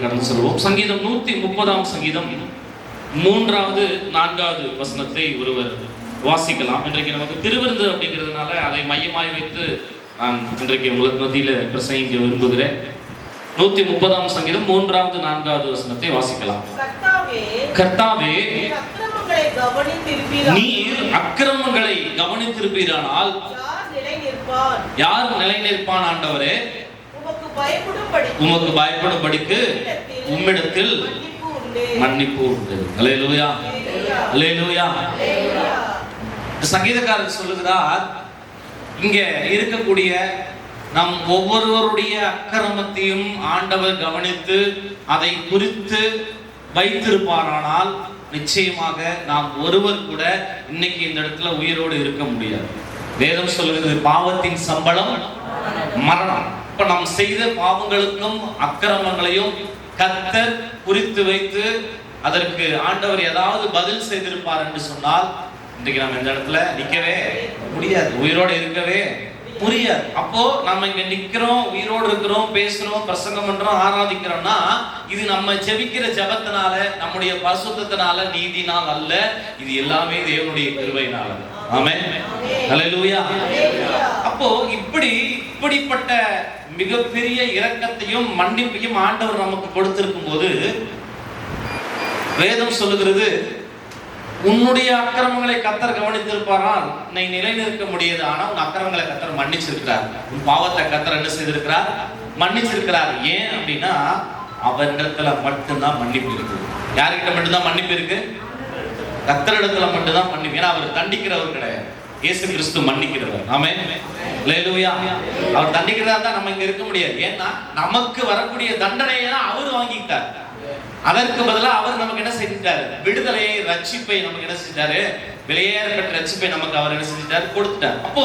கடந்து செல்வோம். சங்கீதம் 130 சங்கீதம் 3வது 4வது வசனத்தை ஒருவர் வாசிக்கலாம். இன்றைக்கு நமக்கு திருவிருந்து அப்படிங்கிறதுனால அதை மையமாய் வைத்து நான் இன்றைக்கு உங்களுக்கு மத்தியில பிரசங்கிக்க விரும்புகிறேன். 130 சங்கீதம் 3வது 4வது வசனத்தை வாசிக்கலாம். கர்த்தாவே, நீர் அக்கிரமங்களை கவனித்திருப்பீரானால் யார் நிலை நிற்பான்? ஆண்டவரே, உமக்கு பயப்படும்படிக்கு உம்மிடத்தில் மன்னிப்பு உண்டு. அல்லேலூயா, அல்லேலூயா. சங்கீதக்காரர் சொல்லுகிறார், இங்க இருக்கக்கூடிய நம் ஒவ்வொருவருடைய அக்கிரமத்தையும் ஆண்டவர் கவனித்து அதை குறித்து வைத்திருப்பாரானால் நிச்சயமாக நாம் ஒருவர் கூட இன்னைக்கு இந்த இடத்துல உயிரோடு இருக்க முடியாது. வேதம் சொல்லுகிறது, பாவத்தின் சம்பளம் மரணம். இப்ப நாம் செய்த பாவங்களுக்கும் அக்கிரமங்களையும் கர்த்தர் குறித்து வைத்து அதற்கு ஆண்டவர் ஏதாவது பதில் செய்திருப்பார் என்று சொன்னால் இன்றைக்கு நம்ம இந்த இடத்துல நிற்கவே முடியாது, உயிரோடு இருக்கவே முடியாது. அப்போ நம்ம இங்க நிக்கிறோம், உயிரோடு இருக்கிறோம், பேசுறோம், பிரசங்கம் பண்றோம், ஆராதிக்கிறோம்னா இது நம்ம ஜெபிக்கிற ஜெபத்தினால, நம்முடைய பரிசுத்தத்தினால, நீதினால் அல்ல. இது எல்லாமே தேவனுடைய கிருபையினால. ஆமென், அல்லேலூயா. அப்போ இப்படிப்பட்ட மிகப்பெரிய இரக்கத்தையும் மன்னிப்பையும் ஆண்டவர் நமக்கு கொடுத்திருக்கும் போது வேதம் சொல்லுகிறது, உன்னுடைய அக்கிரமங்களை கர்த்தர் கவனித்திருப்பாரால் நீ நிலைநிற்க முடியாது. ஆனா உன் அக்கிரமங்களை கர்த்தர் மன்னிச்சிருக்கிறார். உன் பாவத்தை கர்த்தர் என்ன செய்திருக்கிறார்? மன்னிச்சிருக்கிறார். ஏன் அப்படின்னா அவரிடத்துல மட்டும்தான் மன்னிப்பு இருக்கு. யார்கிட்ட மட்டும்தான் மன்னிப்பு இருக்கு? கர்த்தரிடத்துல மட்டும்தான் மன்னிப்பு. ஏன்னா அவர் தண்டிக்கிறவர் கிடையாது, இயேசு கிறிஸ்து மன்னிக்கிறவர். ஆமென், அல்லேலூயா. அவர் தண்டிக்கிறதா தான் நம்ம இங்க இருக்க முடியாது. ஏன்னா நமக்கு வரக்கூடிய தண்டனையை அவர் வாங்கிட்டார். அதற்கு பதிலாக அவர் நமக்கு என்ன செஞ்சிட்டாரு? விடுதலையை, ரட்சிப்பை நமக்கு என்ன செஞ்சிட்டாரு? விலையேறப்பட்ட ரட்சிப்பை நமக்கு அவர் என்ன செஞ்சிட்டாரு? கொடுத்துட்டார். அப்போ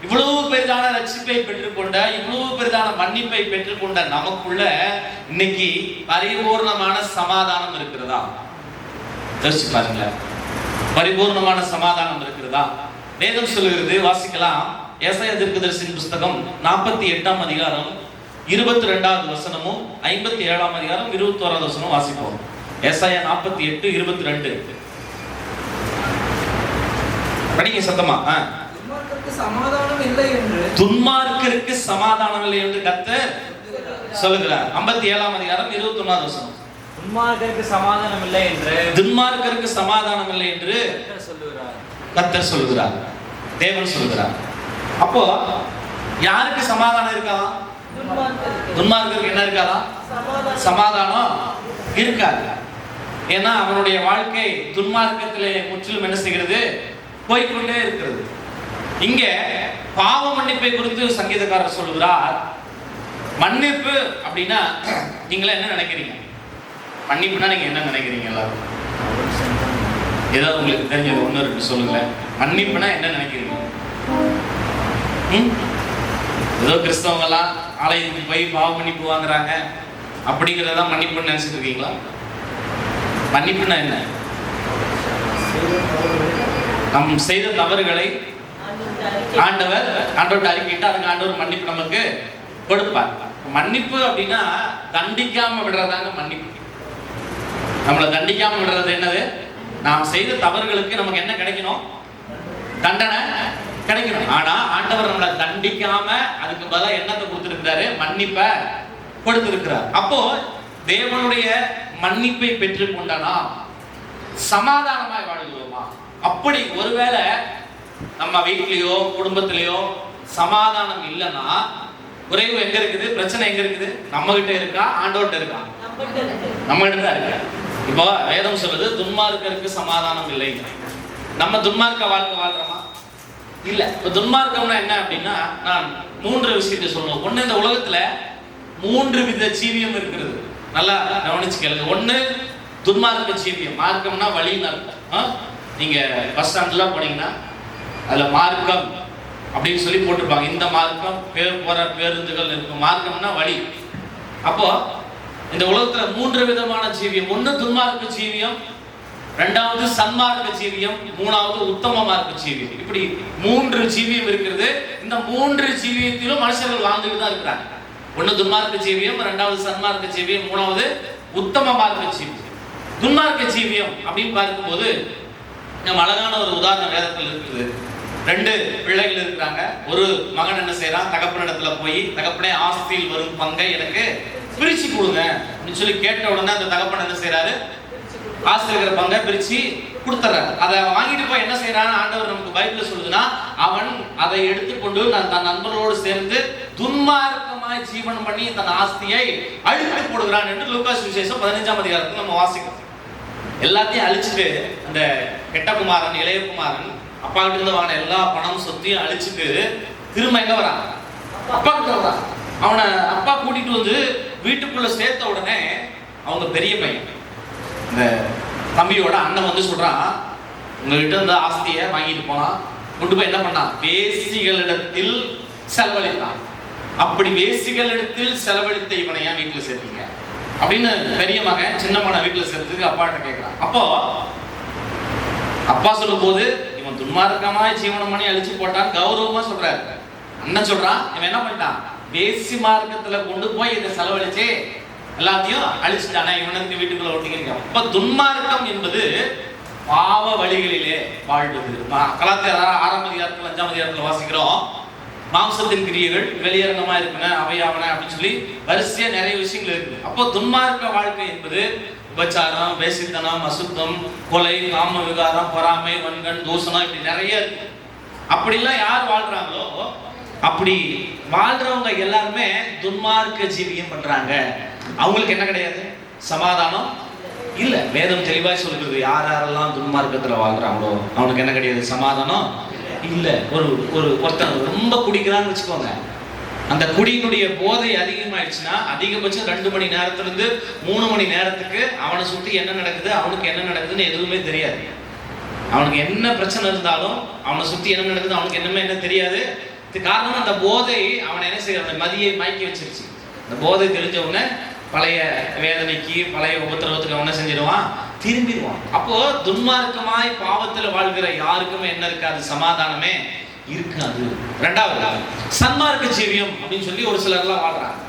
இவ்வளவு பெரிதான ரட்சிப்பை பெற்றுக்கொண்ட, இவ்வளவு பெரிதான மன்னிப்பை பெற்றுக்கொண்ட நமக்குள்ள இன்னைக்கு பரிபூர்ணமான சமாதானம் இருக்கிறதா? யோசிச்சு பாருங்க, பரிபூர்ணமான சமாதானம் இருக்கிறதா? வேதம் சொல்லுகிறது, வாசிக்கலாம். ஏசாயா தீர்க்கதரிசியின் புஸ்தகம் 48 அதிகாரம் 22வது வசனமும் 57 அதிகாரம் 21வது வசனம் வாசிப்போம். ஏசாயா 48 22 படிங்க சத்தமா. துன்மார்க்கருக்கு சமாதானம் இல்லை என்று கர்த்தர் சொல்லுகிறார். 57 அதிகாரம் 21வது வசனம். துன்மார்க்கருக்கு சமாதானம் இல்லை என்று, துன்மார்க்கருக்கு சமாதானம் இல்லை என்று கர்த்தர் சொல்லுகிறார், தேவன் சொல்லுகிறார். அப்போ யாருக்கு சமாதானம் இருக்காதா? துன்மார்க்கருக்கு என்ன இருக்காதா? சமாதானம் இருக்காது. ஏன்னா அவனுடைய வாழ்க்கை துன்மார்க்கத்திலே முற்றிலும் என்ன செய்கிறது? போய்கொண்டே இருக்கிறது. இங்க பாவ மன்னிப்பை குறித்து சங்கீதக்காரர் சொல்லுகிறார். மன்னிப்பு அப்படின்னா நீங்களே என்ன நினைக்கிறீங்க? மன்னிப்புனா நீங்க என்ன நினைக்கிறீங்க? எல்லாரும் ஏதாவது உங்களுக்கு தெரிஞ்சது ஒன்று இருக்கு சொல்லுங்களேன். மன்னிப்புனா என்ன நினைக்கிறீங்க? ஏதோ கிறிஸ்தவங்கெல்லாம் ஆலயத்துக்கு போய் பாவ மன்னிப்பு வாங்குறாங்க அப்படிங்கிறதான் மன்னிப்புன்னு நினைச்சிட்டு இருக்கீங்களா? மன்னிப்புனா என்ன? நம் செய்த தவறுகளை ஆண்டவர் அறிக்கையிட்டு அதுக்கு ஆண்டவர் மன்னிப்பு நமக்கு கொடுப்பார். மன்னிப்பு அப்படின்னா தண்டிக்காம விடுறதாங்க மன்னிப்பு. நம்மளை தண்டிக்காம விடுறது என்னது? நாம் செய்த தவறுகளுக்கு நமக்கு என்ன கிடைக்கணும்? தண்டனை கிடைக்கணும். ஆனா ஆண்டவர் நம்மளை தண்டிக்காம அதுக்கு பதிலாக என்னத்தை கொடுத்திருக்கிறாரு? மன்னிப்பை கொடுத்திருக்கிறார். அப்போ தேவனுடைய மன்னிப்பை பெற்றுக்கொண்டனா சமாதானமாய் வாழ்கிறோமா? அப்படி ஒருவேளை நம்ம வீட்லயோ குடும்பத்திலேயோ சமாதானம் இல்லைன்னா குறைவு எங்க இருக்குது? பிரச்சனை எங்க இருக்குது? நம்ம கிட்ட இருக்கா? ஆண்டவர்கிட்ட இருக்கா? நம்ம கிட்ட தான் இருக்கா. இப்போ வேதம் சொல்லுது, துன்மார்க்கருக்கு சமாதானம் இல்லை. நம்ம துன்மார்க்க வாழ்க்கை வாழ்றோமா? இல்ல. இப்ப துன்மார்க்கம்னா என்ன அப்படின்னா நான் 3 விஷயத்தை சொல்லணும். ஒண்ணு, இந்த உலகத்துல 3 வித ஜீவியம் இருக்கிறது. நல்லா கவனிச்சு கேளுங்க. ஒண்ணு துன்மார்க்க ஜீவியம். மார்க்கம்னா வழின்னு அர்த்தம். நீங்க பஸ் ஸ்டாண்ட்ல போனீங்கன்னா அதுல மார்க்கம் அப்படின்னு சொல்லி போட்டிருப்பாங்க. இந்த மார்க்கம் போற பேருந்துகள் இருக்கும். மார்க்கம்னா வழி. அப்போ இந்த உலகத்துல 3 விதமான ஜீவியம். ஒண்ணு துன்மார்க்க ஜீவியம், 2வது சன்மார்க்க ஜீவியம், 3வது உத்தம மார்க்க ஜீவியம். இப்படி 3 ஜீவியம் இருக்கிறது. இந்த 3 ஜீவியத்திலும் மனுஷர்கள் வாழ்ந்துட்டு தான் இருக்கிறாங்க. ஒண்ணு துன்மார்க்க ஜீவியம், இரண்டாவது சன்மார்க்க ஜீவியம், மூணாவது உத்தம மார்க்க ஜீவியம். துன்மார்க்க ஜீவியம் அப்படின்னு பார்க்கும்போது நம்ம அழகான ஒரு உதாரணம் வேதத்தில் இருக்குது. 2 பிள்ளைகள் இருக்கிறாங்க. ஒரு மகன் என்ன செய்யறான், தகப்பனிடத்துல போய், தகப்பனே ஆஸ்தியில் வரும் பங்கை எனக்கு பிரிச்சு கொடுங்க அப்படின்னு சொல்லி கேட்ட உடனே அந்த தகப்பன் என்ன செய்யறாரு, ஆஸ்தியில் இருக்கிற பங்கை பிரிச்சு கொடுத்துறாரு. அதை வாங்கிட்டு போய் என்ன செய்யறான்னு ஆண்டவர் நமக்கு பைபிள்ல சொல்லுதுன்னா, அவன் அதை எடுத்துக்கொண்டு தன் நண்பர்களோடு சேர்ந்து துன்மார்க்கமாய் ஜீவனம் பண்ணி தன் ஆஸ்தியை அழித்து போடுகிறான் என்று லூக்கா சுவிசேஷம் 15ஆம் அதிகாரத்தில் நம்ம வாசிக்கிறோம். எல்லாத்தையும் அழிச்சுட்டு அந்த கெட்ட குமாரன், இளைய குமாரன் அப்பா கிட்ட இருந்து வாங்கின எல்லா பணம் சொத்தையும் அழிச்சுட்டு திரும்ப எங்க வரான், அப்பா கிட்ட வரான். அவனை அப்பா கூட்டிட்டு வந்து வீட்டுக்குள்ள சேர்த்த உடனே அவங்க பெரிய பையன் இந்த தம்பியோட அண்ணன் வந்து சொல்றான், உங்ககிட்ட இருந்த ஆஸ்தியை வாங்கிட்டு போனான், கொண்டு போய் என்ன பண்ணான், வேசிகளிடத்தில் செலவழித்தான். அப்படி வேசிகளிடத்தில் செலவழித்த இவனை ஏன் வீட்டுல சேர்த்தீங்க அப்படின்னு பெரிய மகன் சின்ன மகனை வீட்டுல சேர்த்துக்கு அப்பாட்ட கேட்கிறான். அப்போ அப்பா சொல்லும் போது இவன் துன்மார்க்கமாய் ஜீவனம் பண்ணி அழிச்சு போட்டான் கௌரவமா சொல்றாரு. அண்ணன் சொல்றான், இவன் என்ன பண்ணிட்டான், வேசி மார்க்கத்துல கொண்டு போய் இதை செலவழிச்சு எல்லாத்தையும் அழிச்சுட்டானே, இவனுக்கு வீட்டுக்குள்ள ஒட்டிக்கிறீங்க. அப்ப துன்மார்க்கம் என்பது பாவ வழிகளிலே வாழ்வது. கலாத்தியார் 6ஆம் அதிகாரத்தில் 5ஆம் அதிகாரத்தில் வாசிக்கிறோம், மாம்சத்தின் கிரியைகள் வெளியரங்கமா இருக்குன அவையாவன அப்படின்னு சொல்லி வரிசையா நிறைய விஷயங்கள் இருக்கு. அப்போ துன்மார்க்க வாழ்க்கை என்பது உபச்சாரம், வேசித்தனம், அசுத்தம், கொலை, காம விகாரம், பொறாமை, வன்கண், தூசணம், இப்படி நிறைய இருக்கு. அப்படிலாம் யார் வாழ்றாங்களோ அப்படி வாழ்றவங்க எல்லாருமே துன்மார்க்க ஜீவியம் பண்றாங்க. அவங்களுக்கு என்ன கிடையாது, சமாதானம் இல்ல. வேதம் தெளிவாய் சொல்கிறது, யார் யாரெல்லாம் துன்மார்க்கத்துல வாழ்றாங்களோ அவனுக்கு என்ன கிடையாது, சமாதானம் இல்ல. ஒருத்தன் ரொம்ப குடிக்கிறான்னு வச்சுக்கோங்க, அந்த குடியினுடைய போதை அதிகமாயிடுச்சுன்னா அதிகபட்சம் 2 மணி நேரத்துல இருந்து 3 மணி நேரத்துக்கு அவனை சுற்றி என்ன நடக்குது, அவனுக்கு என்ன நடக்குதுன்னு எதுவுமே தெரியாது. அவனுக்கு என்ன பிரச்சனை இருந்தாலும் அவனை சுற்றி என்ன நடக்குது அவனுக்கு என்ன தெரியாது. காரணம் அந்த போதை அவனை என்ன செய்ய, மதியை மயக்கி வச்சிருச்சு. அந்த போதை தெரிஞ்ச உடனே பழைய வேதனைக்கு பழைய உபத்திரவத்துக்கு அவனை செஞ்சிடுவான், திரும்பிடுவான். அப்போ துன்மார்க்கமாய் பாவத்துல வாழ்கிற யாருக்குமே என்ன இருக்காது, சமாதானமே இருக்காது. 2வது சன்மார்க்க ஜீவியம் அப்படின்னு சொல்லி ஒரு சிலர்லாம் வாழ்றாங்க.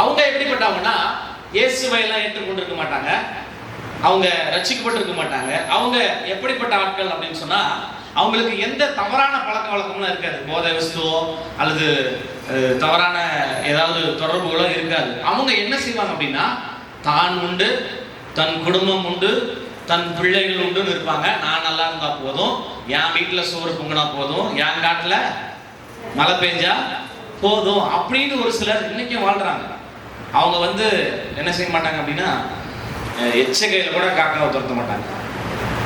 அவங்க எப்படிப்பட்டவங்கன்னா, இயேசுவை எல்லாம் ஏற்றுக்கொண்டிருக்க மாட்டாங்க, அவங்க ரட்சிக்கப்பட்டிருக்க மாட்டாங்க. அவங்க எப்படிப்பட்ட ஆட்கள் அப்படின்னு சொன்னா, அவங்களுக்கு எந்த தவறான பழக்க வழக்கம்லாம் இருக்காது, போதை வஸ்துவோ அல்லது தவறான ஏதாவது தொடர்புகளோ இருக்காது. அவங்க என்ன செய்வாங்க அப்படின்னா, தான் உண்டு, தன் குடும்பம் உண்டு, தன் பிள்ளைகள் உண்டுன்னு இருப்பாங்க. நான் நல்லா இருந்தா போதும், என் வீட்டுல சோறு பொங்கினா போதும், என் காட்டுல மழை பெஞ்சா போதும் அப்படின்னு ஒரு சிலர் இன்னைக்கும் வாழ்றாங்க. அவங்க வந்து என்ன செய்ய மாட்டாங்க அப்படின்னா, எச்சகையில கூட காக்காவை துரத்த மாட்டாங்க.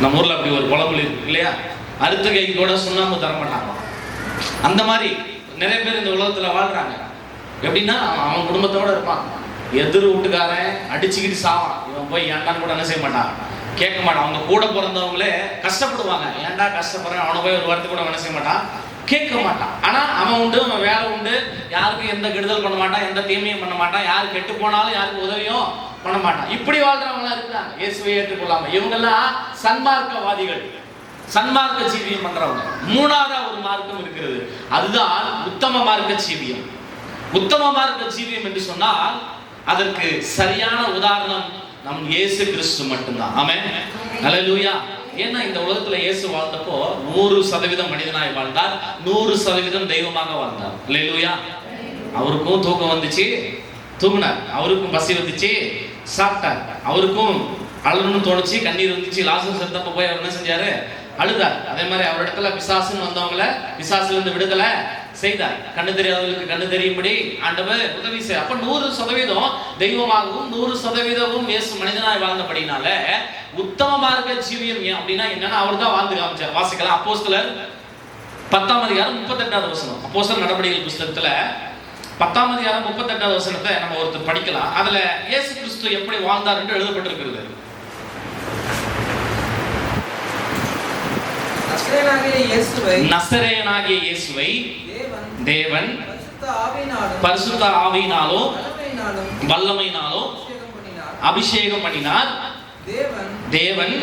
நம்ம ஊர்ல அப்படி ஒரு குழம்பு இருக்கு இல்லையா, அறுத்த கைக்கு கூட சுண்ணாம்பு தர மாட்டாங்க. அந்த மாதிரி நிறைய பேர் இந்த உலகத்துல வாழ்றாங்க. எப்படின்னா, அவன் குடும்பத்தோட இருப்பான், எதிர் வீட்டுக்காரன் அடிச்சுக்கிட்டு சாவான், இவன் போய் ஏன்டான்னு கூட என்ன செய்ய மாட்டான், கேட்க மாட்டான். அவங்க கூட பிறந்தவங்களே கஷ்டப்படுவாங்க, ஏன்டா கஷ்டப்படுறேன், அவனை போய் ஒரு வார்த்தை கூட என்ன செய்ய மாட்டான், கேட்க மாட்டான். ஆனா அவன் உண்டு, அவன் வேலை உண்டு, யாருக்கும் எந்த கெடுதல் பண்ண மாட்டான், எந்த தீமையும் பண்ண மாட்டான், யாரு கெட்டு போனாலும் யாருக்கு உதவியும் பண்ண மாட்டான். இப்படி வாழ்றவங்களா இருக்காங்க இயேசுவை ஏற்றுக்கொள்ளாம. இவங்கெல்லாம் சன்மார்க்கவாதிகள், சன்மார்க்க ஜீவியம் பண்றவங்க. 3வது ஒரு மார்க்கம் இருக்கிறது, அதுதான் உத்தம மார்க்க ஜீவியம். உத்தம மார்க்க ஜீவியம் என்று சொன்னால் அதற்கு சரியான உதாரணம் நம் இயேசு கிறிஸ்து மட்டும்தான். ஆமென், ஹல்லேலூயா. ஏன்னா இந்த உலகத்துல இயேசு வாழ்ந்தப்போ 100% மனிதனாய் வாழ்ந்தார், 100% தெய்வமாக வாழ்ந்தார். ஹல்லேலூயா. அவருக்கும் தூக்கம் வந்துச்சு, தூங்கினார். அவருக்கும் பசி வந்துச்சு, சாப்பிட்டார். அவருக்கும் அழுன்னு தோணுச்சு, கண்ணீர் வந்துச்சு. லாசரு செத்தப்ப போய் அவர் என்ன செஞ்சாரு, அழுதார். அதே மாதிரி அவர் இடத்துல பிசாசுன்னு வந்தவங்கள பிசாசுல இருந்து விடுதலை செய்தார். கண்ணு தெரியாதவர்களுக்கு கண்ணு தெரியும்படி ஆண்டவர் உதவி செய்ய. அப்ப 100% தெய்வமாகவும் 100% இயேசு மனிதனாய் வாழ்ந்தபடினால உத்தம மார்க்க ஜீவியம் அப்படின்னா என்னன்னா, அவர் தான் வாழ்ந்து காமிச்சார். வாசிக்கலாம், அப்போஸ்தலர் 10ஆம் அதிகாரம் 38வது வசனம். அப்போஸ்தலர் நடபடிகள் புத்தகத்துல 10ஆம் அதிகாரம் 38வது வசனத்தை நம்ம ஒருத்தர் படிக்கலாம். அதுல இயேசு கிறிஸ்து எப்படி வாழ்ந்தார் என்று எழுதப்பட்டிருக்கிறது. நசரேயனாகிய இயேசுவை தேவன் பரிசுத்த ஆவியினாலும் வல்லமையினாலும் அபிஷேகம் பண்ணினார். தேவன்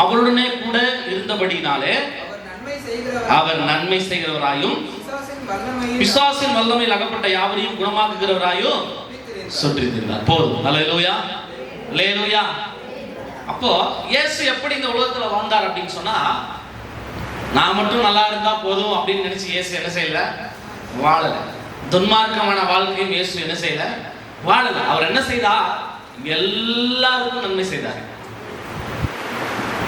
அவருடனே கூட இருந்தபடினாலே அவர் நன்மை செய்கிறவராயும் பிசாசின் வல்லமையில் அகப்பட்ட யாவரையும் குணமாக்குகிறவராயும் சுற்றியிருந்தார். போதும். அல்லேலூயா, அல்லேலூயா. அப்போ இயேசு எப்படி இந்த உலகத்துல வாழ்ந்தார் அப்படின்னு சொன்னா, நான் மட்டும் நல்லா இருந்தா போதும் அப்படின்னு நினைச்சு இயேசு என்ன செய்யல, வாழல. துன்மார்க்கமான வாழ்க்கையும் இயேசு என்ன செய்யல, வாழல. அவர் என்ன செய்தா, எல்லாருக்கும் நன்மை செய்தார்.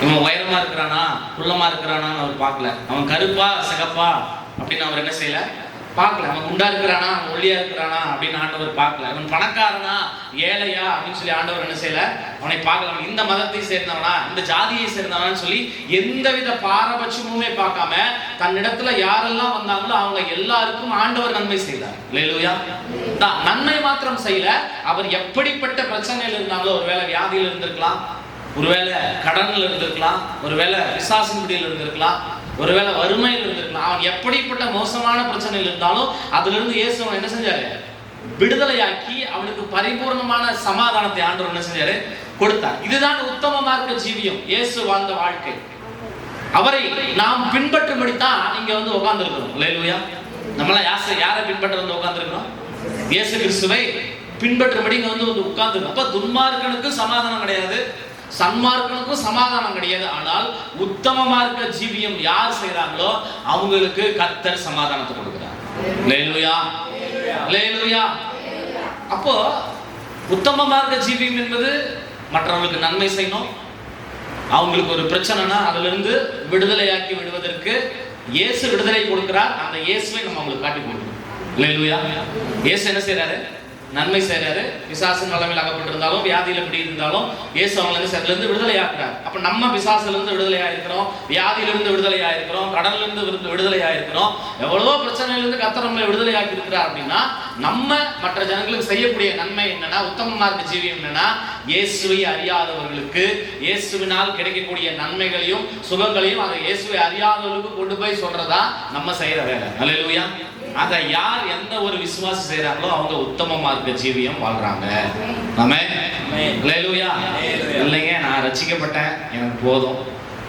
இவன் உயரமா இருக்கிறானா குள்ளமா இருக்கிறானான்னு அவர் பார்க்கல. அவன் கருப்பா சிகப்பா அப்படின்னு அவர் என்ன செய்யல, பார்க்கல. அவன் குண்டா இருக்கிறானா ஒல்லியா இருக்கிறானா அப்படின்னு ஆண்டவர் பார்க்கல. அவன் பணக்காரனா ஏழையா அப்படின்னு சொல்லி ஆண்டவர் என்ன செய்யல, அவனை பார்க்கல. அவன் இந்த மதத்தை சேர்ந்தவனா இந்த ஜாதியை சேர்ந்தவனான்னு சொல்லி எந்தவித பாரபட்சமுமே பார்க்காம தன்னிடத்துல யாரெல்லாம் வந்தாங்களோ அவங்க எல்லாருக்கும் ஆண்டவர் நன்மை செய்தார். அல்லேலூயா. நன்மை மாத்திரம் செய்யல, அவர் எப்படிப்பட்ட பிரச்சனையில் இருந்தாங்களோ, ஒருவேளை வியாதியில் இருந்திருக்கலாம், ஒருவேளை கடன்ல இருந்திருக்கலாம், ஒருவேளை பிசாசின் பிடியில் இருந்திருக்கலாம், ஒருவேளை வறுமையில் இருந்திருக்கலாம். அவன் எப்படிப்பட்ட மோசமான பிரச்சனையில் இருந்தாலும் அதுல இருந்து இயேசு அவன் என்ன செஞ்சாரு, விடுதலையாக்கி அவனுக்கு பரிபூர்ணமான சமாதானத்தை ஆண்டவர் என்ன செஞ்சாரு, கொடுத்தார். இதுதான் உத்தம மார்க்க ஜீவியம், இயேசு வாழ்ந்த வாழ்க்கை. அவரை நாம் பின்பற்றும்படித்தான் இங்க வந்து உட்கார்ந்து இருக்கிறோம். அல்லேலூயா. நம்மளாம் யாரை பின்பற்ற வந்து உட்கார்ந்து இருக்கிறோம், இயேசு கிறிஸ்துவை பின்பற்றும்படி இங்க வந்து உட்கார்ந்து. அப்ப துன்மார்க்கனுக்கு சமாதானம் கிடையாது, சன்மார்க்கனுக்கும் சமாதானம் கிடையாது. ஆனால் உத்தம மார்க்க ஜீவியம் யார் செய்றாங்களோ அவங்களுக்கு கர்த்தர் சமாதானத்தை கொடுக்கிறார். அல்லேலூயா, அல்லேலூயா. அப்போ உத்தம மார்க்க ஜீவியம் என்பது மற்றவங்களுக்கு நன்மை செய்யணும். அவங்களுக்கு ஒரு பிரச்சனைனா அதுல இருந்து விடுதலையாக்கி விடுவதற்கு இயேசு விடுதலை கொடுக்கிறார். அந்த இயேசுவை நம்ம அவங்களுக்கு காட்டி கொடுக்கணும். அல்லேலூயா. இயேசு என்ன செய்றாரு, நன்மை செய்றாரு. பிசாசின் வல்லமையில் அகப்பட்டிருந்தாலும் வியாதியில பிடி இருந்தாலும் இயேசு அவங்களை இருந்து விடுதலையாக்குறார். அப்ப நம்ம பிசாசுல இருந்து விடுதலையா இருக்கிறோம், வியாதியிலிருந்து விடுதலையா இருக்கிறோம், கடல்ல இருந்து விடுதலையா இருக்கிறோம். எவ்வளவோ பிரச்சனையிலிருந்து கர்த்தர் நம்மளை விடுதலையாக்கி இருக்கிறார். அப்படின்னா நம்ம மற்ற ஜனங்களுக்கு செய்யக்கூடிய நன்மை என்னன்னா, உத்தம மார்க்க ஜீவியம் என்னன்னா, இயேசுவை அறியாதவர்களுக்கு இயேசுவினால் கிடைக்கக்கூடிய நன்மைகளையும் சுகங்களையும் அதை இயேசுவை அறியாதவர்களுக்கு கொண்டு போய் சொல்றதா நம்ம செய்யற வேலை. அல்லேலூயா. அதை யார் எந்த ஒரு விசுவாசி செய்யறாங்களோ அவங்க உத்தம மார்க்க ஜீவியம் வாழ்றாங்க. ஆமென். அல்லேலூயா. இல்லைங்க நான் ரட்சிக்கப்பட்டேன் எனக்கு போதும்,